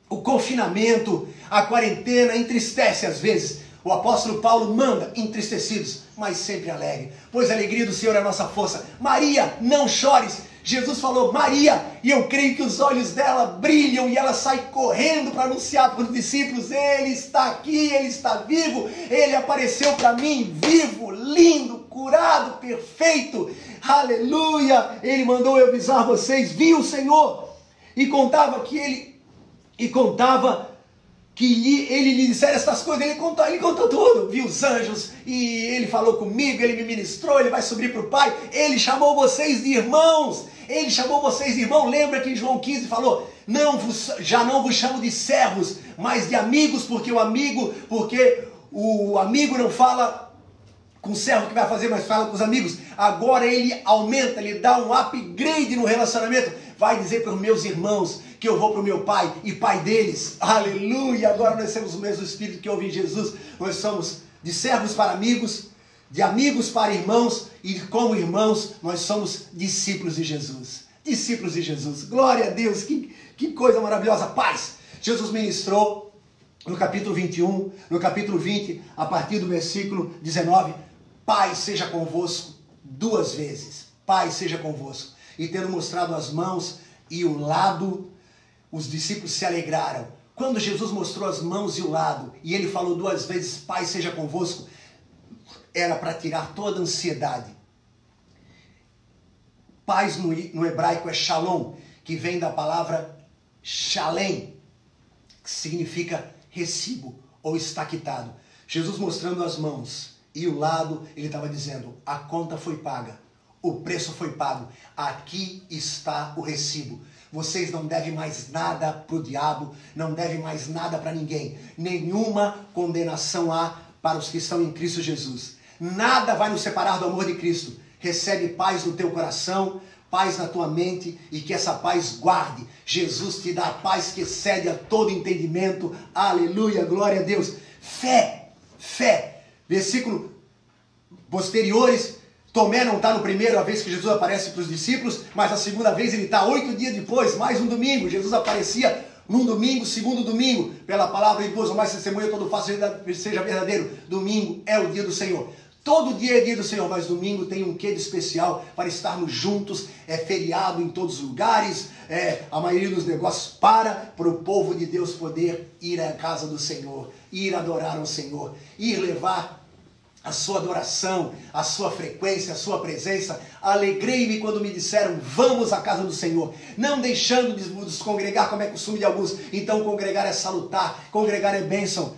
A: o confinamento, a quarentena entristece às vezes. O apóstolo Paulo manda entristecidos, mas sempre alegre, pois a alegria do Senhor é a nossa força. Maria, não chores. Jesus falou, Maria, e eu creio que os olhos dela brilham e ela sai correndo para anunciar para os discípulos, Ele está aqui, Ele está vivo, Ele apareceu para mim vivo, lindo, curado, perfeito, aleluia. Ele mandou eu avisar vocês, viu o Senhor, e contava que ele lhe dissera estas coisas. Ele contou tudo, viu os anjos, e ele falou comigo, ele me ministrou, ele vai subir para o Pai, ele chamou vocês de irmãos, lembra que em João 15 falou, já não vos chamo de servos, mas de amigos, porque o amigo não fala com o servo que vai fazer, mas fala com os amigos. Agora ele aumenta, ele dá um upgrade no relacionamento, vai dizer para os meus irmãos que eu vou para o meu Pai e Pai deles, aleluia. Agora nós temos o mesmo Espírito que houve em Jesus, nós somos de servos para amigos, de amigos para irmãos, e como irmãos nós somos discípulos de Jesus, glória a Deus, que coisa maravilhosa. Paz, Jesus ministrou no capítulo 21, no capítulo 20, a partir do versículo 19, Pai seja convosco, 2 vezes, Pai seja convosco, e tendo mostrado as mãos e o lado, os discípulos se alegraram. Quando Jesus mostrou as mãos e o lado, e ele falou 2 vezes, Pai seja convosco, era para tirar toda a ansiedade. Paz no hebraico é shalom, que vem da palavra shalem, que significa recibo ou está quitado. Jesus mostrando as mãos e o lado, ele estava dizendo, a conta foi paga, o preço foi pago, aqui está o recibo. Vocês não devem mais nada para o diabo, não devem mais nada para ninguém. Nenhuma condenação há para os que estão em Cristo Jesus. Nada vai nos separar do amor de Cristo. Recebe paz no teu coração, paz na tua mente, e que essa paz guarde. Jesus te dá a paz que excede a todo entendimento. Aleluia, glória a Deus. Fé. Versículo posteriores. Tomé não está no primeiro, a vez que Jesus aparece para os discípulos, mas a segunda vez ele está 8 dias depois, mais um domingo. Jesus aparecia num domingo, segundo domingo, pela palavra de 2 ou mais testemunha, todo fato seja verdadeiro. Domingo é o dia do Senhor. Todo dia é dia do Senhor, mas domingo tem um quê de especial para estarmos juntos. É feriado em todos os lugares, a maioria dos negócios para o povo de Deus poder ir à casa do Senhor, ir adorar ao Senhor, ir levar a sua adoração, a sua frequência, a sua presença. Alegrei-me quando me disseram, vamos à casa do Senhor, não deixando de nos congregar, como é costume de alguns. Então congregar é salutar, congregar é bênção.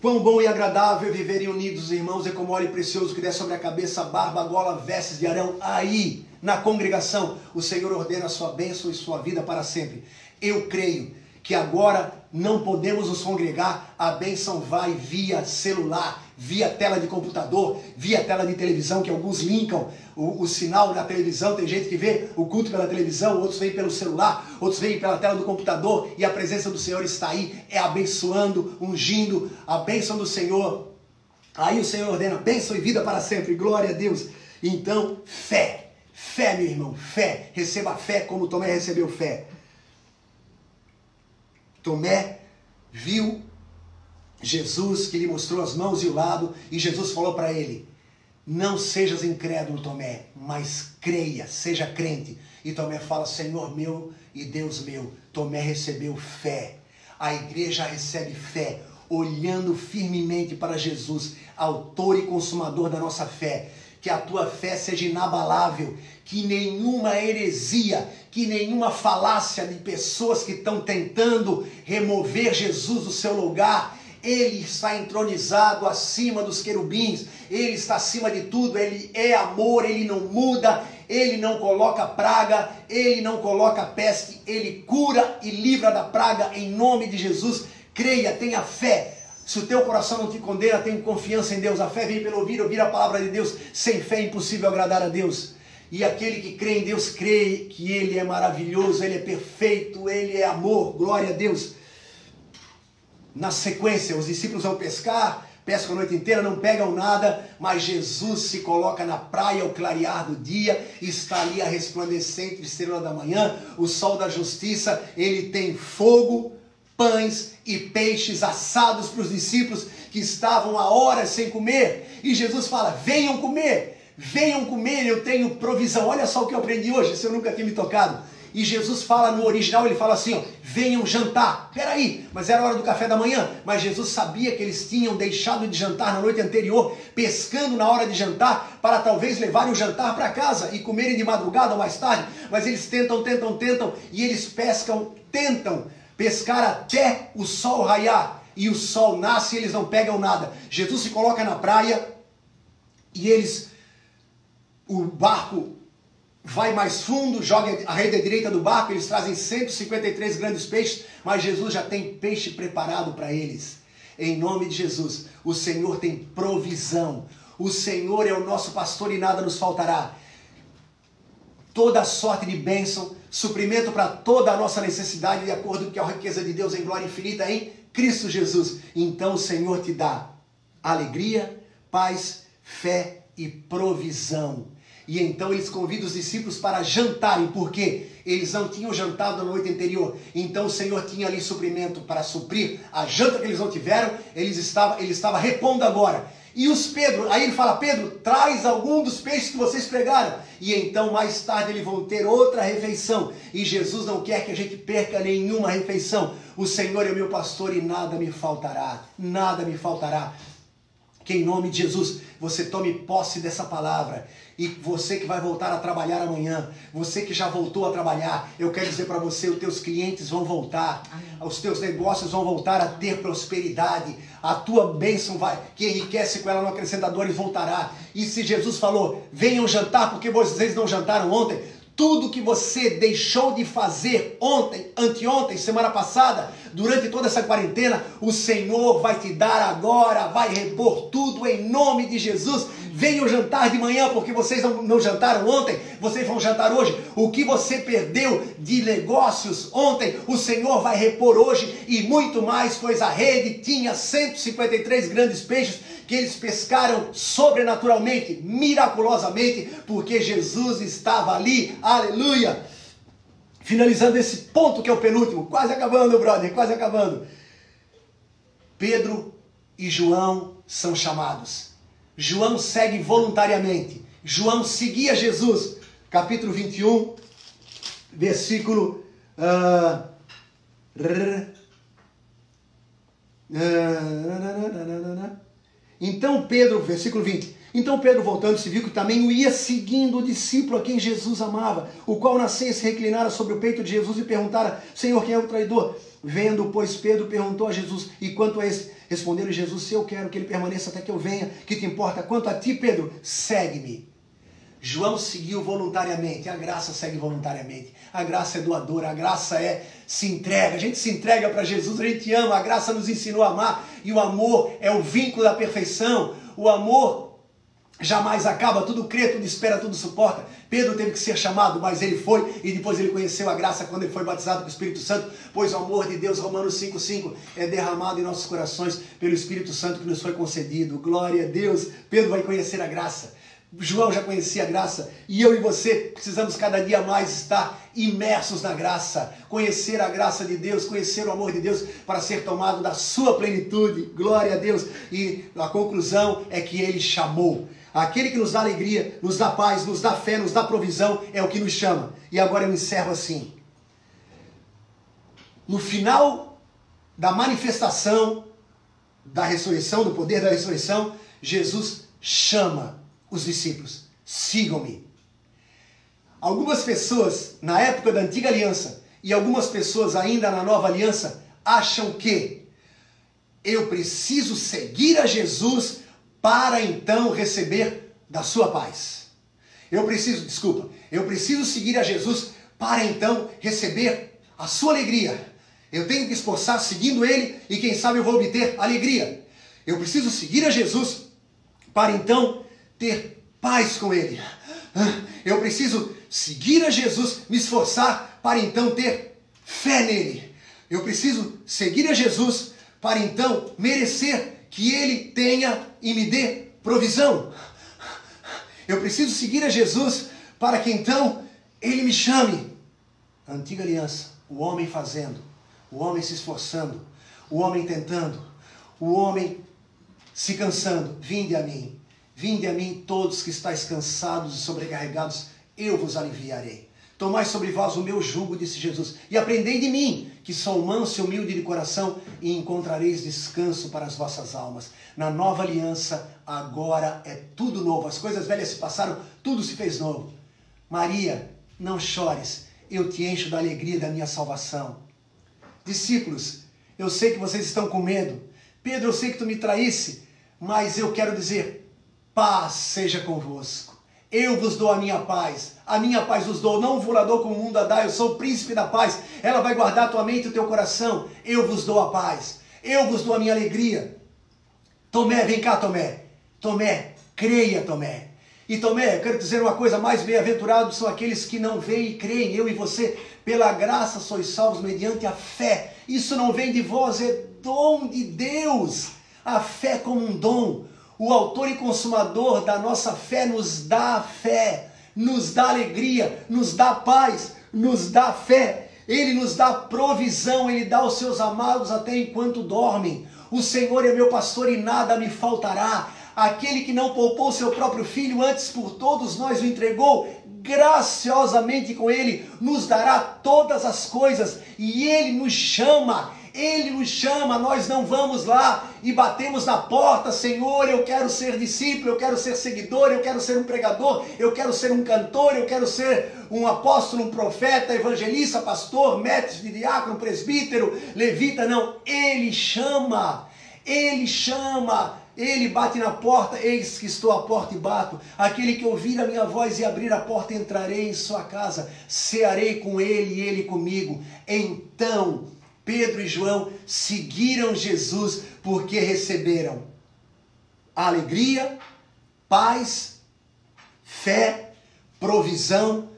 A: Quão bom e agradável viverem unidos, irmãos, é como óleo precioso que desce sobre a cabeça, barba, gola, vestes de Arão. Aí, na congregação, o Senhor ordena a sua bênção e sua vida para sempre. Eu creio que agora não podemos nos congregar, a bênção vai via celular, via tela de computador, via tela de televisão, que alguns linkam o sinal da televisão. Tem gente que vê o culto pela televisão, outros veem pelo celular, outros veem pela tela do computador, e a presença do Senhor está aí, abençoando, ungindo, a bênção do Senhor. Aí o Senhor ordena bênção e vida para sempre, glória a Deus. Então, fé, meu irmão, fé, receba fé como Tomé recebeu fé. Tomé viu Jesus, que lhe mostrou as mãos e o lado, e Jesus falou para ele, não sejas incrédulo, Tomé, mas creia, seja crente. E Tomé fala, Senhor meu e Deus meu. Tomé recebeu fé. A igreja recebe fé. olhando firmemente para Jesus, autor e consumador da nossa fé. Que a tua fé seja inabalável, que nenhuma heresia, que nenhuma falácia de pessoas que estão tentando remover Jesus do seu lugar. Ele está entronizado acima dos querubins, ele está acima de tudo, ele é amor, ele não muda, ele não coloca praga, ele não coloca peste, ele cura e livra da praga em nome de Jesus. Creia, tenha fé. Se o teu coração não te condena, tenha confiança em Deus. A fé vem pelo ouvir a palavra de Deus. Sem fé é impossível agradar a Deus. E aquele que crê em Deus, crê que Ele é maravilhoso, Ele é perfeito, Ele é amor. Glória a Deus. Na sequência, os discípulos vão pescar, pescam a noite inteira, não pegam nada, mas Jesus se coloca na praia ao clarear do dia, está ali a resplandecente estrela da manhã, o sol da justiça. Ele tem fogo, pães e peixes assados para os discípulos que estavam há horas sem comer. E Jesus fala, venham comer, eu tenho provisão. Olha só o que eu aprendi hoje, se eu nunca tinha me tocado. E Jesus fala no original, ele fala assim, ó, venham jantar. Peraí, mas era a hora do café da manhã. Mas Jesus sabia que eles tinham deixado de jantar na noite anterior, pescando na hora de jantar, para talvez levarem o jantar para casa e comerem de madrugada ou mais tarde. Mas eles tentam, e eles tentam pescar até o sol raiar. E o sol nasce e eles não pegam nada. Jesus se coloca na praia e o barco vai mais fundo, joga a rede à direita do barco, eles trazem 153 grandes peixes, mas Jesus já tem peixe preparado para eles. Em nome de Jesus, o Senhor tem provisão. O Senhor é o nosso pastor e nada nos faltará. Toda sorte de bênção, suprimento para toda a nossa necessidade, de acordo com a riqueza de Deus em glória infinita em Cristo Jesus. Então o Senhor te dá alegria, paz, fé e provisão. E então eles convidam os discípulos para jantarem, porque eles não tinham jantado na noite anterior. Então o Senhor tinha ali suprimento para suprir a janta que eles não tiveram. Ele estava repondo agora. E aí ele fala, Pedro, traz algum dos peixes que vocês pegaram. E então mais tarde eles vão ter outra refeição. E Jesus não quer que a gente perca nenhuma refeição. O Senhor é o meu pastor e nada me faltará. Nada me faltará. Que em nome de Jesus você tome posse dessa palavra. E você que vai voltar a trabalhar amanhã, você que já voltou a trabalhar, eu quero dizer para você, os teus clientes vão voltar, os teus negócios vão voltar a ter prosperidade, a tua bênção que enriquece com ela no acrescentadores voltará. E se Jesus falou, venham jantar porque vocês não jantaram ontem, tudo que você deixou de fazer ontem, anteontem, semana passada, durante toda essa quarentena, o Senhor vai te dar agora, vai repor tudo em nome de Jesus. Venham jantar de manhã, porque vocês não jantaram ontem, vocês vão jantar hoje. O que você perdeu de negócios ontem, o Senhor vai repor hoje e muito mais, pois a rede tinha 153 grandes peixes que eles pescaram sobrenaturalmente, miraculosamente, porque Jesus estava ali. Aleluia! Finalizando esse ponto que é o penúltimo, quase acabando, brother, quase acabando. Pedro e João são chamados. João segue voluntariamente. João seguia Jesus. Capítulo 21, versículo... Então Pedro, versículo 20. Então Pedro, voltando-se, viu que também o ia seguindo o discípulo a quem Jesus amava, o qual nascia e se reclinara sobre o peito de Jesus e perguntara, Senhor, quem é o traidor? Vendo, pois, Pedro perguntou a Jesus, e quanto a esse? Respondeu-lhe Jesus, se eu quero que ele permaneça até que eu venha, que te importa? Quanto a ti, Pedro, segue-me. João seguiu voluntariamente, a graça segue voluntariamente, a graça é doadora, a graça se entrega, a gente se entrega para Jesus, a gente ama, a graça nos ensinou a amar, e o amor é o vínculo da perfeição, o amor jamais acaba, tudo crê, tudo espera, tudo suporta. Pedro teve que ser chamado, mas ele foi, e depois ele conheceu a graça quando ele foi batizado com o Espírito Santo, pois o amor de Deus, Romanos 5,5, é derramado em nossos corações pelo Espírito Santo que nos foi concedido. Glória a Deus, Pedro vai conhecer a graça. João já conhecia a graça, e eu e você precisamos cada dia mais estar imersos na graça, conhecer a graça de Deus, conhecer o amor de Deus para ser tomado da sua plenitude. Glória a Deus. E a conclusão é que ele chamou. Aquele que nos dá alegria, nos dá paz, nos dá fé, nos dá provisão, é o que nos chama. E agora eu encerro assim. No final da manifestação da ressurreição, do poder da ressurreição, Jesus chama os discípulos: sigam-me. Algumas pessoas, na época da antiga aliança, e algumas pessoas ainda na nova aliança, acham que eu preciso seguir a Jesus para então receber da sua paz. Eu preciso seguir a Jesus para então receber a sua alegria. Eu tenho que esforçar seguindo Ele e quem sabe eu vou obter alegria. Eu preciso seguir a Jesus para então ter paz com Ele. Eu preciso seguir a Jesus, me esforçar para então ter fé nele. Eu preciso seguir a Jesus para então merecer que Ele tenha e me dê provisão. Eu preciso seguir a Jesus para que então Ele me chame. A antiga aliança, o homem fazendo, o homem se esforçando, o homem tentando, o homem se cansando. Vinde a mim todos que estáis cansados e sobrecarregados, eu vos aliviarei. Tomai sobre vós o meu jugo, disse Jesus, e aprendei de mim, que sou manso e humilde de coração, e encontrareis descanso para as vossas almas. Na nova aliança, agora é tudo novo. As coisas velhas se passaram, tudo se fez novo. Maria, não chores, eu te encho da alegria da minha salvação. Discípulos, eu sei que vocês estão com medo. Pedro, eu sei que tu me traísse, mas eu quero dizer, paz seja convosco. Eu vos dou a minha paz vos dou, não vou lá dou como o mundo a dá, eu sou o príncipe da paz, ela vai guardar a tua mente e o teu coração, eu vos dou a paz, eu vos dou a minha alegria. Tomé, vem cá Tomé, creia Tomé. E Tomé, eu quero dizer uma coisa, mais bem-aventurados são aqueles que não veem e creem, eu e você, pela graça sois salvos mediante a fé, isso não vem de vós, é dom de Deus, a fé como um dom. O autor e consumador da nossa fé, nos dá alegria, nos dá paz, nos dá fé. Ele nos dá provisão, Ele dá aos seus amados até enquanto dormem. O Senhor é meu pastor e nada me faltará. Aquele que não poupou seu próprio filho, antes por todos nós o entregou, graciosamente com Ele nos dará todas as coisas. E Ele nos chama, nós não vamos lá e batemos na porta, Senhor, eu quero ser discípulo, eu quero ser seguidor, eu quero ser um pregador, eu quero ser um cantor, eu quero ser um apóstolo, um profeta, evangelista, pastor, mestre, diácono, presbítero, levita, não. Ele chama, Ele bate na porta, eis que estou à porta e bato. Aquele que ouvir a minha voz e abrir a porta, entrarei em sua casa, cearei com ele e ele comigo. Então Pedro e João seguiram Jesus porque receberam alegria, paz, fé, provisão,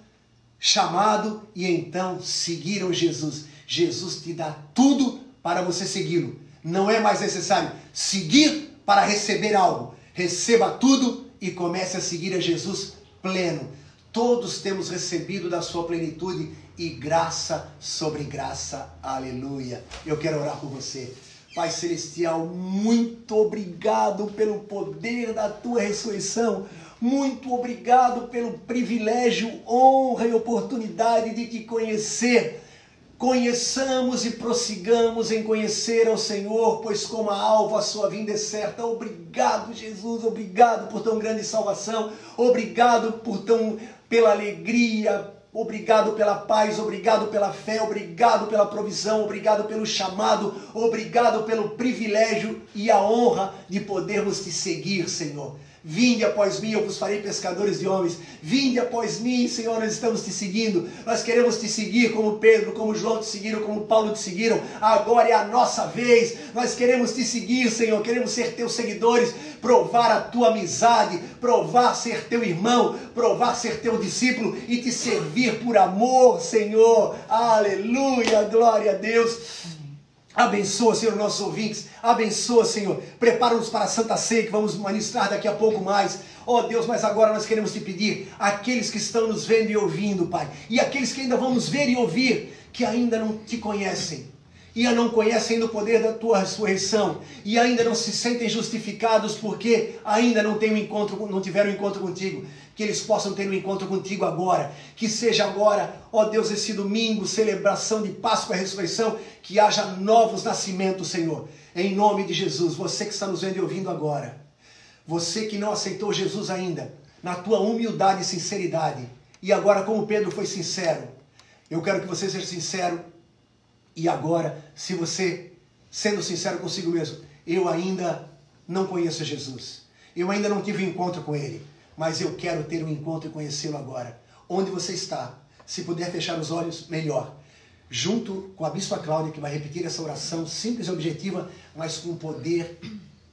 A: chamado e então seguiram Jesus. Jesus te dá tudo para você segui-lo. Não é mais necessário seguir para receber algo. Receba tudo e comece a seguir a Jesus pleno. Todos temos recebido da sua plenitude e graça sobre graça. Aleluia. Eu quero orar por você. Pai Celestial, muito obrigado pelo poder da tua ressurreição. Muito obrigado pelo privilégio, honra e oportunidade de te conhecer. Conheçamos e prossigamos em conhecer ao Senhor, pois como a alva a sua vinda é certa. Obrigado, Jesus, obrigado por tão grande salvação, obrigado pela alegria, obrigado pela paz, obrigado pela fé, obrigado pela provisão, obrigado pelo chamado, obrigado pelo privilégio e a honra de podermos te seguir, Senhor. Vinde após mim, eu vos farei pescadores de homens. Vinde após mim, Senhor, nós estamos te seguindo. Nós queremos te seguir como Pedro, como João te seguiram, como Paulo te seguiram. Agora é a nossa vez. Nós queremos te seguir, Senhor. Queremos ser teus seguidores, provar a tua amizade, provar ser teu irmão, provar ser teu discípulo e te servir por amor, Senhor. Aleluia, glória a Deus. Abençoa, Senhor, nossos ouvintes. Abençoa, Senhor. Prepara-nos para a Santa Ceia que vamos ministrar daqui a pouco mais. Oh Deus, mas agora nós queremos te pedir, aqueles que estão nos vendo e ouvindo, Pai, e aqueles que ainda vão nos ver e ouvir, que ainda não te conhecem, e não conhecem ainda o poder da tua ressurreição, e ainda não se sentem justificados porque ainda não tiveram um encontro contigo, que eles possam ter um encontro contigo agora, que seja agora, ó Deus, esse domingo, celebração de Páscoa e ressurreição, que haja novos nascimentos, Senhor, em nome de Jesus. Você que está nos vendo e ouvindo agora, você que não aceitou Jesus ainda, na tua humildade e sinceridade, e agora como Pedro foi sincero, eu quero que você seja sincero. E agora, se você, sendo sincero consigo mesmo, eu ainda não conheço Jesus, eu ainda não tive um encontro com Ele, mas eu quero ter um encontro e conhecê-lo agora. Onde você está, se puder fechar os olhos, melhor. Junto com a Bispa Cláudia, que vai repetir essa oração simples e objetiva, mas com poder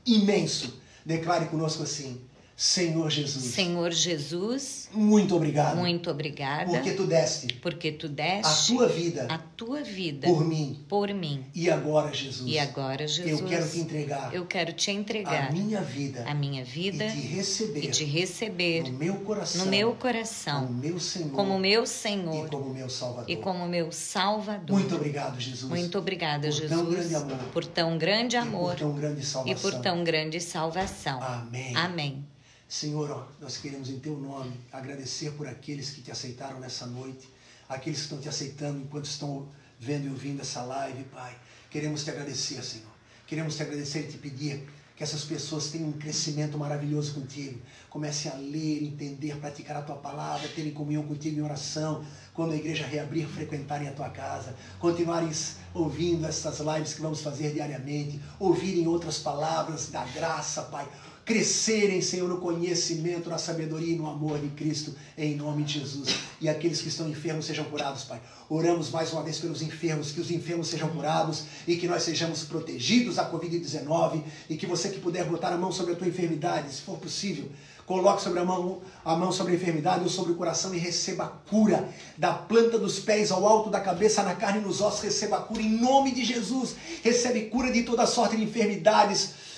A: imenso. Declare conosco assim: Senhor Jesus.
B: Senhor Jesus.
A: Muito obrigado.
B: Muito obrigada.
A: Porque tu deste.
B: Porque tu deste.
A: A tua vida.
B: A tua vida.
A: Por mim.
B: Por mim.
A: E agora, Jesus.
B: E agora, Jesus.
A: Eu quero te entregar.
B: Eu quero te entregar.
A: A minha vida.
B: A minha vida.
A: E te receber.
B: E te receber.
A: No meu coração.
B: No meu coração.
A: Como meu Senhor.
B: Como meu Senhor.
A: E como meu Salvador.
B: E como meu Salvador.
A: Muito obrigado, Jesus.
B: Muito obrigada,
A: por
B: Jesus.
A: Tão grande amor.
B: Por tão grande amor.
A: E por tão grande salvação.
B: E por tão grande salvação.
A: Amém.
B: Amém.
A: Senhor, ó, nós queremos em Teu nome agradecer por aqueles que te aceitaram nessa noite, aqueles que estão te aceitando enquanto estão vendo e ouvindo essa live, Pai. Queremos te agradecer, Senhor. Queremos te agradecer e te pedir que essas pessoas tenham um crescimento maravilhoso contigo. Comecem a ler, entender, praticar a Tua palavra, terem comunhão contigo em oração. Quando a igreja reabrir, frequentarem a Tua casa, continuarem ouvindo essas lives que vamos fazer diariamente, ouvirem outras palavras da graça, Pai. Crescerem, Senhor, no conhecimento, na sabedoria e no amor de Cristo, em nome de Jesus. E aqueles que estão enfermos sejam curados, Pai. Oramos mais uma vez pelos enfermos, que os enfermos sejam curados e que nós sejamos protegidos da Covid-19 e que você que puder botar a mão sobre a tua enfermidade, se for possível, coloque sobre a mão sobre a enfermidade ou sobre o coração e receba a cura. Da planta dos pés ao alto da cabeça, na carne e nos ossos, receba a cura em nome de Jesus. Recebe cura de toda sorte de enfermidades,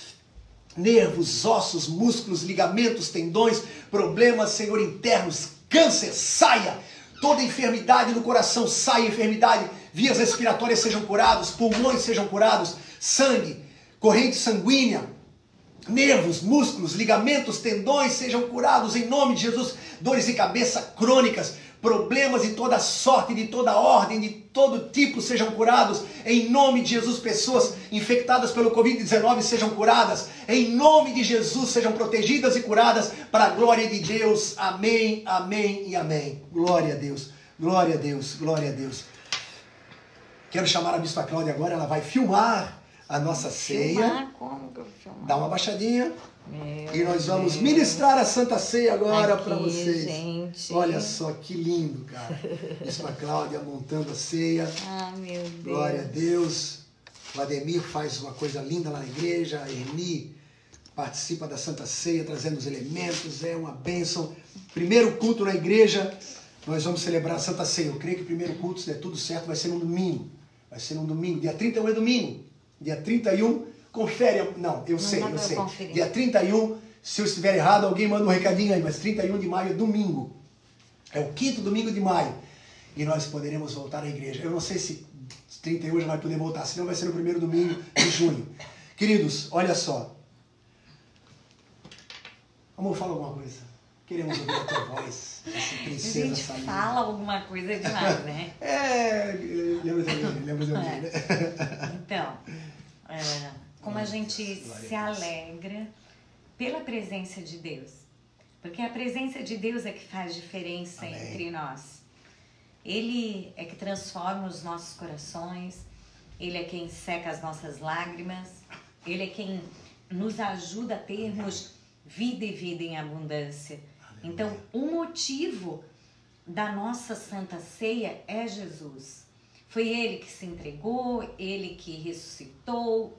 A: nervos, ossos, músculos, ligamentos, tendões, problemas, Senhor, internos, câncer, saia. Toda enfermidade no coração, saia enfermidade. Vias respiratórias sejam curados, pulmões sejam curados, sangue, corrente sanguínea, nervos, músculos, ligamentos, tendões sejam curados em nome de Jesus. Dores de cabeça crônicas, problemas de toda sorte, de toda ordem, de todo tipo sejam curados em nome de Jesus. Pessoas infectadas pelo Covid-19 sejam curadas em nome de Jesus, sejam protegidas e curadas para a glória de Deus. Amém, amém e amém. Glória a Deus, glória a Deus, glória a Deus. Quero chamar a Bispa Cláudia agora, ela vai filmar a nossa ceia.
B: Como que eu filmo?
A: Dá uma baixadinha. E nós vamos ministrar a Santa Ceia agora para vocês.
B: Gente.
A: Olha só que lindo, cara. Bispa Cláudia montando a ceia.
B: Ah, meu Deus.
A: Glória a Deus. O Ademir faz uma coisa linda lá na igreja. A Erni participa da Santa Ceia, trazendo os elementos. É uma bênção. Primeiro culto na igreja, nós vamos celebrar a Santa Ceia. Eu creio que o primeiro culto, se der tudo certo, vai ser no domingo. Vai ser no domingo. Dia 31 é domingo. Dia 31... Confere, não, eu sei.
B: Conferir.
A: Dia 31, se eu estiver errado, alguém manda um recadinho aí, mas 31 de maio é domingo. É o 5º domingo de maio. E nós poderemos voltar à igreja. Eu não sei se 31 já vai poder voltar, senão vai ser no primeiro domingo de junho. Queridos, olha só. Amor, fala alguma coisa. Queremos ouvir a tua voz. Essa princesa.
B: A gente fala alguma coisa demais, né?
A: Lembra de mim, né?
B: Então... como a gente se alegra pela presença de Deus. Porque a presença de Deus é que faz diferença
A: Amém.
B: Entre nós. Ele é que transforma os nossos corações, Ele é quem seca as nossas lágrimas, Ele é quem nos ajuda a termos vida e vida em abundância. Aleluia. Então, o motivo da nossa Santa Ceia é Jesus. Foi Ele que se entregou, Ele que ressuscitou,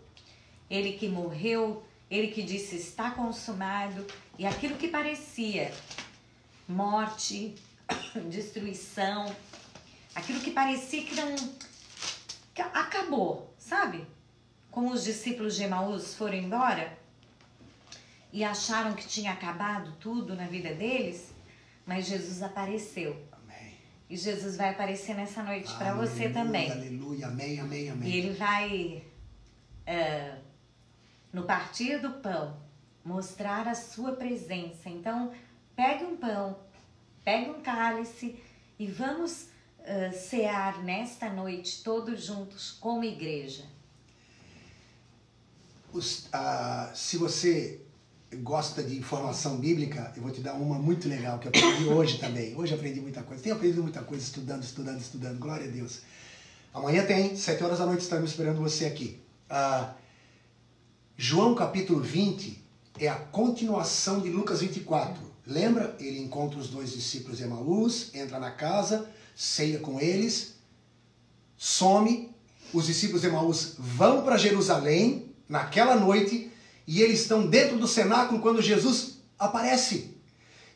B: Ele que morreu, Ele que disse está consumado. E aquilo que parecia morte, destruição, aquilo que parecia que acabou, sabe? Como os discípulos de Emaús foram embora e acharam que tinha acabado tudo na vida deles, mas Jesus apareceu.
A: Amém.
B: E Jesus vai aparecer nessa noite para você também.
A: Aleluia, amém, amém, amém.
B: E ele vai, no partir do pão, mostrar a sua presença. Então, pegue um pão, pegue um cálice e vamos cear nesta noite todos juntos como igreja.
A: Se você gosta de informação bíblica, eu vou te dar uma muito legal que eu aprendi hoje também. Hoje eu aprendi muita coisa. Tenho aprendido muita coisa estudando. Glória a Deus. Amanhã tem, 7 horas da noite, estamos esperando você aqui. João capítulo 20 é a continuação de Lucas 24. Lembra? Ele encontra os 2 discípulos de Emaús, entra na casa, ceia com eles, some. Os discípulos de Emaús vão para Jerusalém naquela noite e eles estão dentro do cenáculo quando Jesus aparece.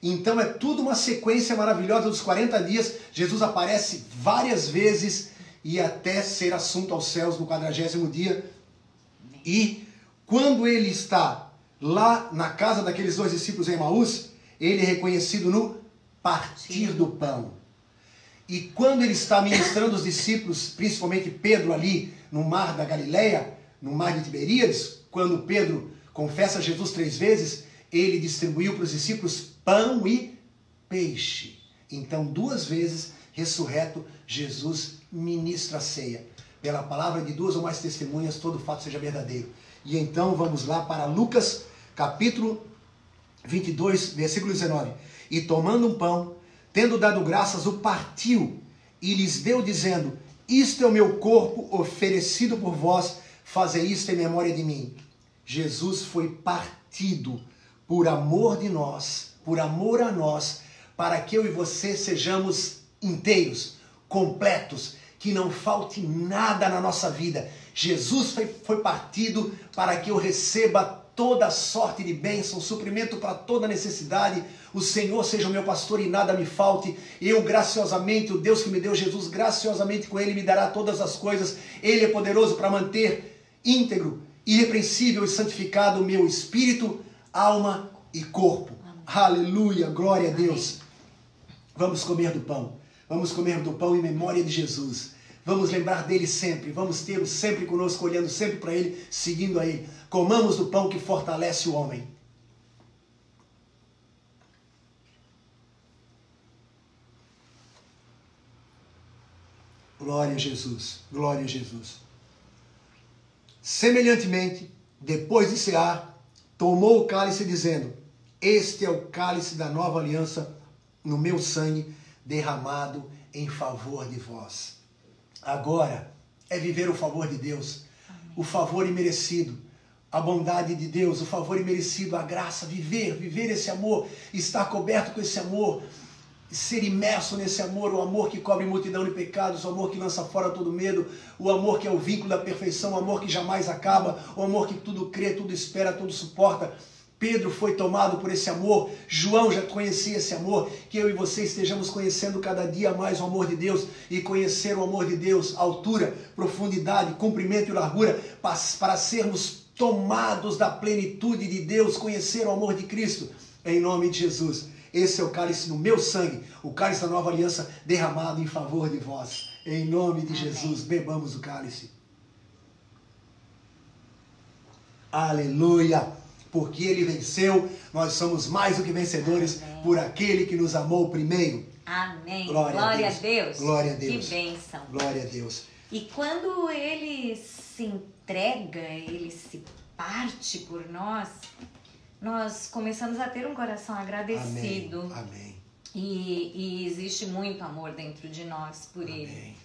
A: Então é tudo uma sequência maravilhosa dos 40 dias. Jesus aparece várias vezes e até ser assunto aos céus no 40º dia. E quando ele está lá na casa daqueles 2 discípulos em Emaús, ele é reconhecido no partir do pão. E quando ele está ministrando os discípulos, principalmente Pedro ali no mar da Galileia, no mar de Tiberíades, quando Pedro confessa Jesus 3 vezes, ele distribuiu para os discípulos pão e peixe. Então 2 vezes, ressurreto, Jesus ministra a ceia. Pela palavra de 2 ou mais testemunhas, todo fato seja verdadeiro. E então vamos lá para Lucas, capítulo 22, versículo 19. E tomando um pão, tendo dado graças, o partiu e lhes deu, dizendo: isto é o meu corpo oferecido por vós, fazei isto em memória de mim. Jesus foi partido por amor de nós, por amor a nós, para que eu e você sejamos inteiros, completos, que não falte nada na nossa vida. Jesus foi partido para que eu receba toda sorte de bênção, suprimento para toda necessidade. O Senhor seja o meu pastor e nada me falte. Eu graciosamente, o Deus que me deu Jesus, graciosamente com Ele me dará todas as coisas. Ele é poderoso para manter íntegro, irrepreensível e santificado o meu espírito, alma e corpo. Amém. Aleluia, glória a Deus. Amém. Vamos comer do pão. Vamos comer do pão em memória de Jesus. Vamos lembrar dele sempre. Vamos tê-lo sempre conosco, olhando sempre para ele, seguindo a ele. Comamos do pão que fortalece o homem. Glória a Jesus. Glória a Jesus. Semelhantemente, depois de cear, tomou o cálice, dizendo: este é o cálice da nova aliança no meu sangue, derramado em favor de vós. Agora é viver o favor de Deus, o favor imerecido, a bondade de Deus, o favor imerecido, a graça, viver esse amor, estar coberto com esse amor, ser imerso nesse amor, o amor que cobre multidão de pecados, o amor que lança fora todo medo, o amor que é o vínculo da perfeição, o amor que jamais acaba, o amor que tudo crê, tudo espera, tudo suporta. Pedro foi tomado por esse amor, João já conhecia esse amor, que eu e você estejamos conhecendo cada dia mais o amor de Deus, e conhecer o amor de Deus, altura, profundidade, comprimento e largura, para sermos tomados da plenitude de Deus, conhecer o amor de Cristo, em nome de Jesus. Esse é o cálice no meu sangue, o cálice da nova aliança derramado em favor de vós. Em nome de Jesus, bebamos o cálice. Aleluia! Porque ele venceu, nós somos mais do que vencedores. Amém. Por aquele que nos amou primeiro.
B: Amém. Glória a Deus.
A: Glória a Deus.
B: Que bênção.
A: Glória a Deus.
B: E quando ele se entrega, ele se parte por nós, nós começamos a ter um coração agradecido.
A: Amém. Amém.
B: E existe muito amor dentro de nós por
A: Amém.
B: ele.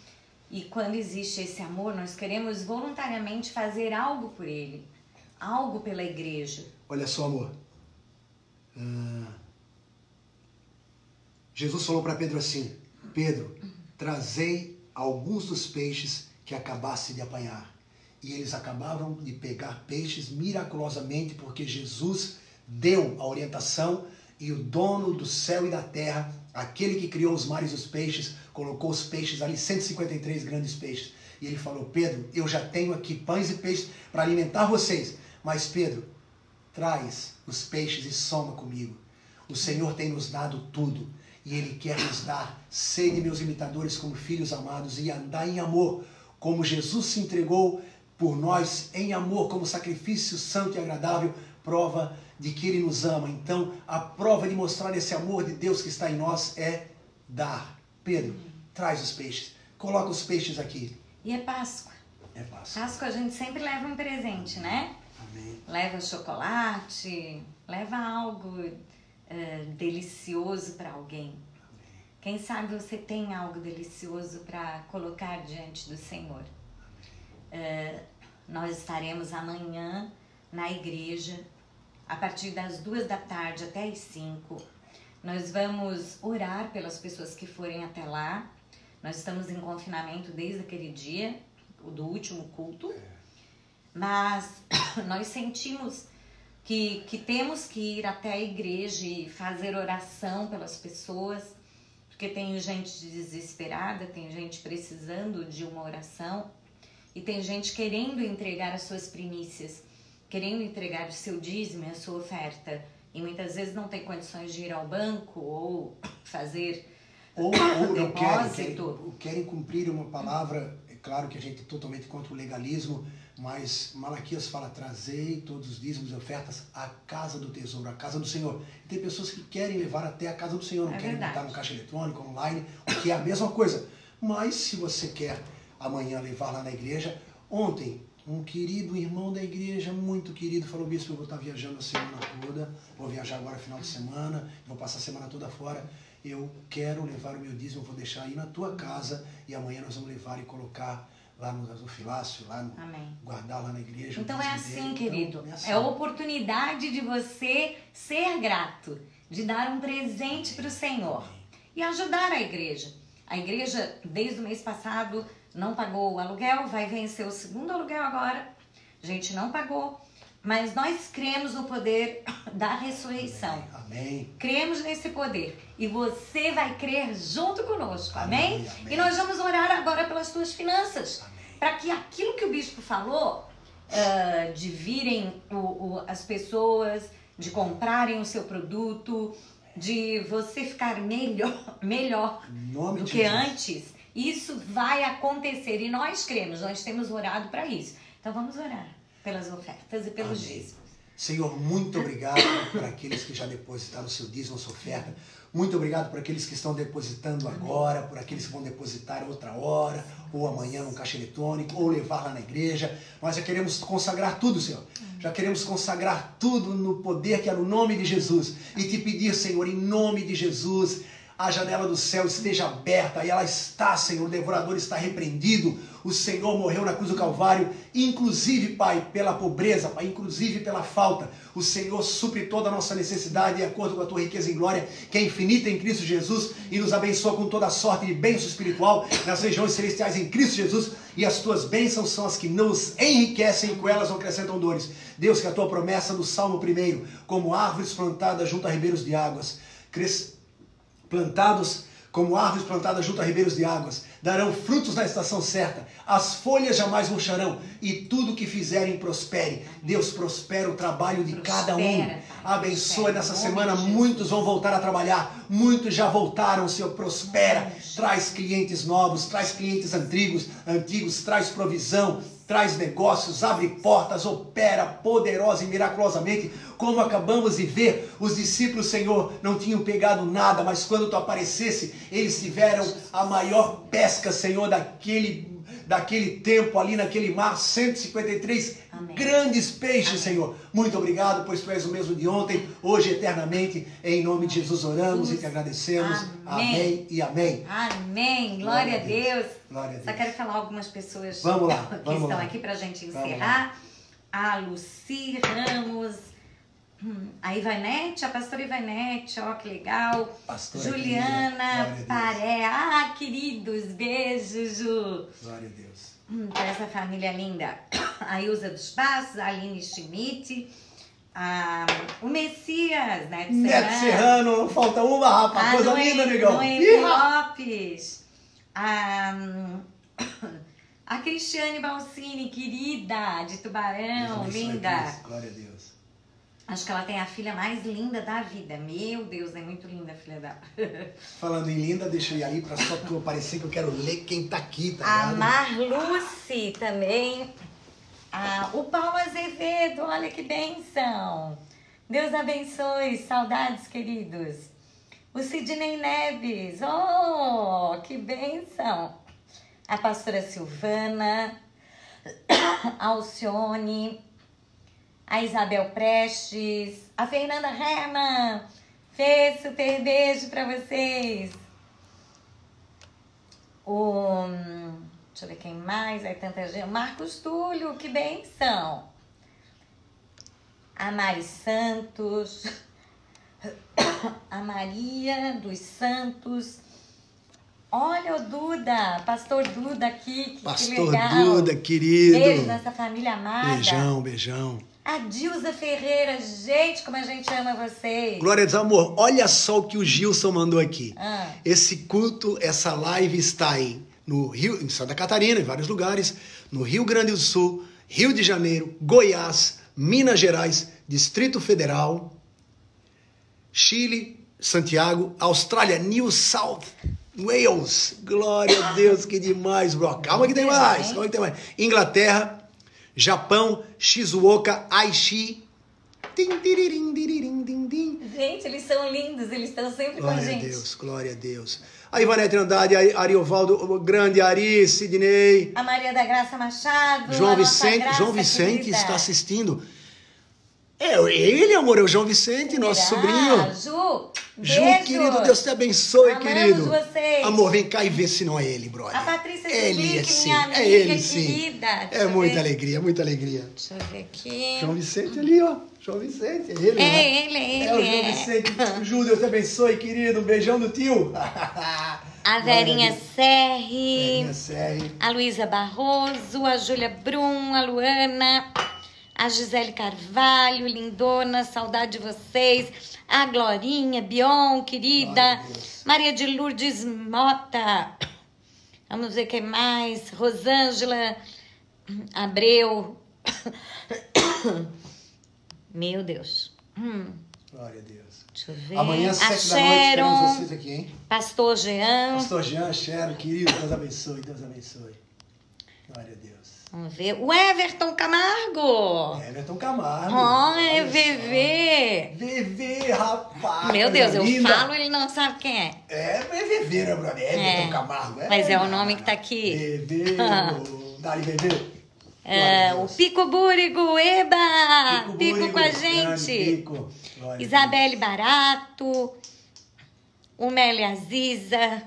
B: E quando existe esse amor, nós queremos voluntariamente fazer algo por ele. Algo pela igreja.
A: Olha só, amor. Jesus falou para Pedro assim: Pedro, trazei alguns dos peixes que acabaste de apanhar. E eles acabaram de pegar peixes miraculosamente, porque Jesus deu a orientação, e o dono do céu e da terra, aquele que criou os mares e os peixes, colocou os peixes ali, 153 grandes peixes. E ele falou: Pedro, eu já tenho aqui pães e peixes para alimentar vocês. Mas Pedro, traz os peixes e soma comigo. O Senhor tem nos dado tudo. E Ele quer nos dar, sede meus imitadores como filhos amados e andar em amor, como Jesus se entregou por nós em amor, como sacrifício santo e agradável, prova de que Ele nos ama. Então, a prova de mostrar esse amor de Deus que está em nós é dar. Pedro, traz os peixes. Coloca os peixes aqui.
B: E é Páscoa.
A: É Páscoa.
B: Páscoa a gente sempre leva um presente, né?
A: Amém.
B: Leva chocolate, leva algo delicioso para alguém. Quem sabe você tem algo delicioso para colocar diante do Senhor. Nós estaremos amanhã na igreja, a partir das 2 da tarde até as 5. Nós vamos orar pelas pessoas que forem até lá. Nós estamos em confinamento desde aquele dia, do último culto. Mas nós sentimos que temos que ir até a igreja e fazer oração pelas pessoas, porque tem gente desesperada, tem gente precisando de uma oração e tem gente querendo entregar as suas primícias, querendo entregar o seu dízimo e a sua oferta, e muitas vezes não tem condições de ir ao banco ou fazer
A: ou não
B: depósito.
A: Querem cumprir uma palavra. É claro que a gente é totalmente contra o legalismo, mas Malaquias fala: trazei todos os dízimos e ofertas à casa do tesouro, à casa do Senhor. E tem pessoas que querem levar até a casa do Senhor, não querem botar no caixa eletrônico, online, o que é a mesma coisa. Mas se você quer amanhã levar lá na igreja, ontem um querido irmão da igreja, muito querido, falou: bispo, eu vou estar viajando a semana toda, vou viajar agora final de semana, vou passar a semana toda fora, eu quero levar o meu dízimo, eu vou deixar aí na tua casa e amanhã nós vamos levar e colocar lá no gasofilácio, lá no, guardar lá na igreja.
B: Então é assim,
A: dele.
B: querido,
A: então, é assim.
B: É a oportunidade de você ser grato, de dar um presente para o Senhor e ajudar a igreja. A igreja, desde o mês passado, não pagou o aluguel, vai vencer o 2º aluguel agora. A gente não pagou, mas nós cremos no poder da ressurreição.
A: Amém.
B: Cremos nesse poder e você vai crer junto conosco, amém? E nós vamos orar agora pelas tuas finanças, para que aquilo que o bispo falou, de virem as pessoas, de comprarem o seu produto, de você ficar melhor do que antes, isso vai acontecer e nós cremos, nós temos orado para isso. Então vamos orar pelas ofertas e pelos dízimos.
A: Senhor, muito obrigado por aqueles que já depositaram o seu dízimo, a sua oferta. Muito obrigado por aqueles que estão depositando agora, por aqueles que vão depositar outra hora, ou amanhã no caixa eletrônico, ou levar lá na igreja. Nós já queremos consagrar tudo, Senhor. Já queremos consagrar tudo no poder que é no nome de Jesus. E te pedir, Senhor, em nome de Jesus, a janela do céu esteja aberta, e ela está, Senhor, o devorador está repreendido, o Senhor morreu na cruz do Calvário, inclusive, Pai, pela pobreza, Pai, inclusive pela falta, o Senhor supre toda a nossa necessidade de acordo com a tua riqueza em glória, que é infinita em Cristo Jesus, e nos abençoa com toda a sorte de bênção espiritual nas regiões celestiais em Cristo Jesus, e as tuas bênçãos são as que nos enriquecem e com elas não acrescentam dores. Deus, que a tua promessa do Salmo 1, como árvores plantadas junto a ribeiros de águas, plantados como árvores plantadas junto a ribeiros de águas, darão frutos na estação certa, as folhas jamais murcharão, e tudo que fizerem prospere. Deus, prospera o trabalho de cada um. Abençoa nessa semana, muitos vão voltar a trabalhar, muitos já voltaram, Senhor, prospera, traz clientes novos, traz clientes antigos, traz provisão, traz negócios, abre portas, opera poderosa e miraculosamente, como acabamos de ver. Os discípulos, Senhor, não tinham pegado nada, mas quando tu aparecesse, eles tiveram a maior pesca, Senhor, daquele tempo ali naquele mar, 153 grandes peixes, Senhor. Muito obrigado, pois tu és o mesmo de ontem, hoje e eternamente. Em nome de Jesus oramos e te agradecemos. Amém e amém.
B: Amém. Glória a Deus.
A: Glória a Deus.
B: Só quero falar algumas pessoas
A: que
B: estão aqui para a gente encerrar. A Luci Ramos, a Ivanete, a pastora Ivanete, ó, que legal.
A: Pastora
B: Juliana Paré, queridos, beijos, Ju.
A: Glória a Deus.
B: Para essa família linda. A Ilza dos Passos, a Aline Schmidt, o Messias,
A: Neto Serrano, não falta uma, rapaz, coisa linda, negão.
B: Noemi Lopes, a Cristiane Balsini, querida, de Tubarão, linda.
A: Glória a Deus.
B: Acho que ela tem a filha mais linda da vida. Meu Deus, é muito linda a filha dela.
A: Falando em linda, deixa eu ir aí pra só tu aparecer que eu quero ler quem tá aqui, tá
B: A
A: ligado?
B: Marluce também. O Paulo Azevedo, olha que bênção. Deus abençoe, saudades, queridos. O Sidney Neves, oh, que bênção. A pastora Silvana, a Alcione, a Isabel Prestes, a Fernanda Herman. Fê, super beijo pra vocês. Deixa eu ver quem mais. Aí tanta gente. Marcos Túlio, que bênção. A Mari Santos. A Maria dos Santos. Olha o Duda, pastor Duda aqui, que legal.
A: Duda, querido.
B: Beijo nessa família amada.
A: Beijão, beijão.
B: A Dilza Ferreira, gente, como a gente ama vocês.
A: Glória a Deus, amor. Olha só o que o Gilson mandou aqui.
B: Ah.
A: Esse culto, essa live está no Rio, em Santa Catarina, em vários lugares, no Rio Grande do Sul, Rio de Janeiro, Goiás, Minas Gerais, Distrito Federal, Chile, Santiago, Austrália, New South Wales. Glória a Deus, que demais, bro. Calma que tem mais. Calma que tem mais. Inglaterra, Japão, Shizuoka, Aichi.
B: Gente, eles são lindos, eles estão sempre com a gente.
A: Glória a Deus, glória a Deus. A Ivanete Andrade, a Ariovaldo, o grande Ari, Sidney.
B: A Maria da Graça Machado.
A: João Vicente, João Vicente está assistindo. Ele, amor, é o João Vicente, nosso sobrinho.
B: Ju,
A: Ju,
B: beijo.
A: Querido, Deus te abençoe,
B: Amamos
A: querido.
B: vocês.
A: Amor, vem cá e vê se não é ele, brother.
B: A Patrícia
A: Ele
B: Suplique,
A: sim,
B: minha amiga
A: é ele sim.
B: querida.
A: É muita alegria, muita alegria.
B: Deixa eu ver aqui.
A: João Vicente ali, ó. João Vicente, é ele, né?
B: É ele.
A: É o João Vicente. Ju, Deus te abençoe, querido. Um beijão do tio.
B: A Verinha Serri.
A: Verinha Serri.
B: A Luísa Barroso, a Júlia Brum, a Luana, a Gisele Carvalho, lindona, saudade de vocês. A Glorinha, Bion, querida. Maria de Lourdes Mota. Vamos ver quem mais. Rosângela Abreu. Meu Deus.
A: Glória a Deus.
B: Deixa eu ver.
A: Amanhã, às 7 da noite,
B: Sharon,
A: esperamos vocês aqui, hein?
B: Pastor Jean.
A: Pastor Jean, Sharon, querido, Deus abençoe, Deus abençoe. Glória a Deus.
B: Vamos ver. O Everton Camargo.
A: Everton Camargo.
B: É VV.
A: VV, rapaz.
B: Meu Deus, eu
A: linda.
B: falo, ele não sabe quem é.
A: É VV, né, brother? Everton Camargo.
B: Mas é o nome que tá aqui.
A: VV, Dali VV.
B: O Pico Búrigo, eba! Pico com a
A: grande
B: gente.
A: Pico.
B: Isabelle Barato. Umélia Aziza.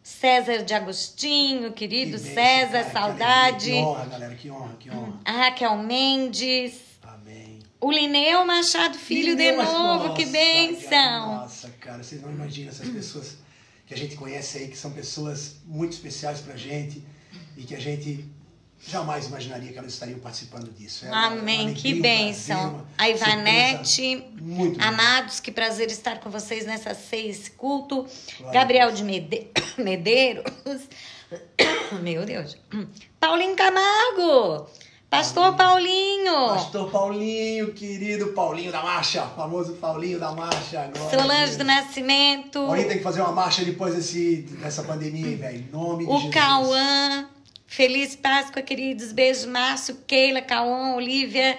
B: César de Agostinho, querido
A: Que bênção,
B: César,
A: cara,
B: saudade.
A: Que honra, galera, que honra, que honra.
B: A Raquel Mendes.
A: Amém.
B: O Lineu Machado Filho de novo, que bênção.
A: Nossa, cara, vocês não imaginam essas pessoas que a gente conhece aí, que são pessoas muito especiais pra gente e que a gente jamais imaginaria que elas estariam participando disso.
B: Amém, que bênção. A Ivanete, amados, que prazer estar com vocês nessa ceia, esse culto.
A: Glória
B: Gabriel de Medeiros. Meu Deus. Paulinho Camargo. Pastor Paulinho.
A: Pastor Paulinho, querido Paulinho da Marcha, famoso Paulinho da Marcha.
B: Solange do Nascimento.
A: Paulinho tem que fazer uma marcha depois dessa pandemia, velho. Em nome de Jesus.
B: O Cauã. Feliz Páscoa, queridos. Beijo, Márcio, Keila, Cauã, Olivia.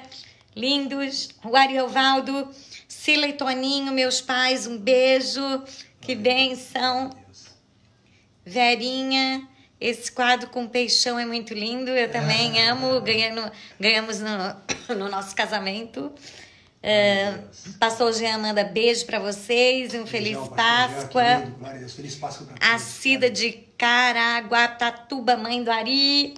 B: Lindos. O Ariovaldo. Sila e Toninho, meus pais, um beijo. Que bênção. Verinha. Esse quadro com peixão é muito lindo. Eu também amo. Ganhamos no nosso casamento. Pastor Jean manda beijo para vocês. Um Feliz Páscoa.
A: Glória a Deus. Feliz Páscoa para
B: todos. A Cida de Caraguatatuba, mãe do Ari.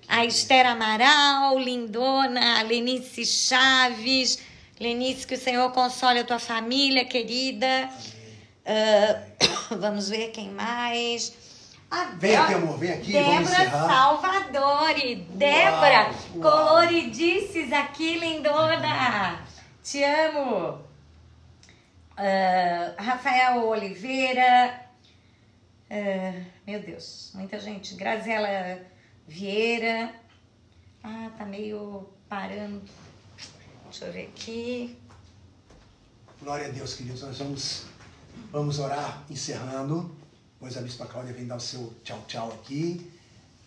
B: A Esther Amaral, lindona. A Lenice Chaves. Lenice, que o Senhor console a tua família, querida. Vamos ver quem mais.
A: Vem aqui, amor, vem aqui.
B: Débora Salvadori. Débora, coloridices aqui, lindona. Te amo. Rafael Oliveira. Meu Deus, muita gente. Graziela Vieira. Tá meio parando. Deixa eu ver aqui.
A: Glória a Deus, queridos. Nós vamos orar encerrando. Depois a Bispa Cláudia vem dar o seu tchau aqui.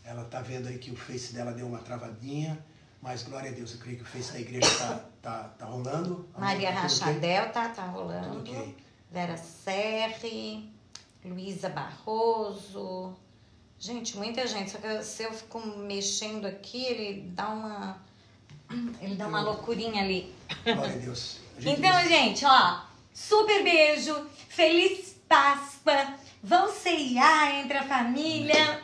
A: Ela está vendo aí que o Face dela deu uma travadinha. Mas glória a Deus, eu creio que o Face da igreja tá rolando.
B: Maria Rachadel tá rolando.
A: Tudo ok.
B: Vera Serri, Luísa Barroso. Gente, muita gente. Só que se eu fico mexendo aqui, ele dá uma loucurinha ali.
A: Glória a Deus.
B: Então, gente, ó, super beijo, feliz Páscoa, vão ceiar entre a família,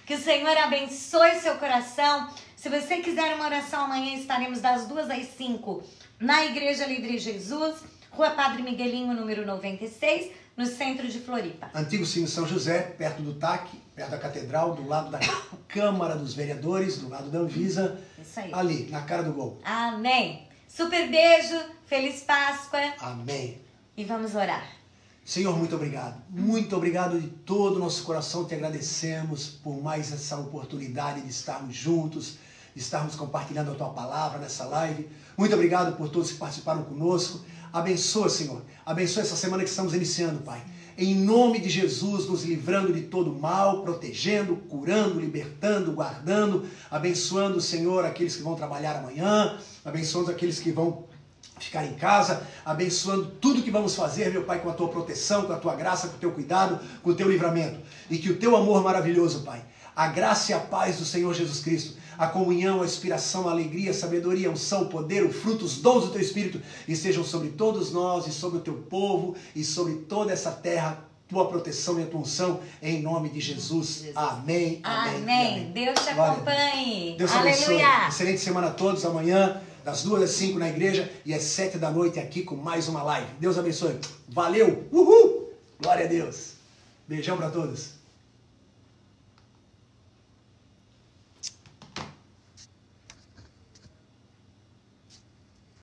B: que o Senhor abençoe seu coração. Se você quiser uma oração, amanhã estaremos das 2 às 5 na Igreja Livre Jesus, Rua Padre Miguelinho, número 96, no centro de Floripa.
A: Antigo Cine São José, perto do TAC, perto da Catedral, do lado da Câmara dos Vereadores, do lado da Anvisa.
B: Isso aí.
A: Ali, na cara do gol.
B: Amém. Super beijo, feliz Páscoa.
A: Amém.
B: E vamos orar.
A: Senhor, muito obrigado. Muito obrigado de todo o nosso coração. Te agradecemos por mais essa oportunidade de estarmos juntos, de estarmos compartilhando a Tua palavra nessa live. Muito obrigado por todos que participaram conosco. Abençoa, Senhor. Abençoa essa semana que estamos iniciando, Pai. Em nome de Jesus, nos livrando de todo mal, protegendo, curando, libertando, guardando, abençoando, Senhor, aqueles que vão trabalhar amanhã, abençoando aqueles que vão ficar em casa, abençoando tudo que vamos fazer, meu Pai, com a Tua proteção, com a Tua graça, com o Teu cuidado, com o Teu livramento. E que o Teu amor maravilhoso, Pai, a graça e a paz do Senhor Jesus Cristo, a comunhão, a inspiração, a alegria, a sabedoria, a unção, o poder, o fruto, os dons do Teu Espírito estejam sobre todos nós e sobre o Teu povo e sobre toda essa terra, Tua proteção e a Tua unção, em nome de Jesus. Amém, amém,
B: amém. Deus te acompanhe.
A: Deus te abençoe.
B: Aleluia.
A: Excelente semana a todos. Amanhã, das 2 às 5 na igreja e às 7 da noite aqui com mais uma live. Deus abençoe. Valeu. Uhul. Glória a Deus. Beijão para todos.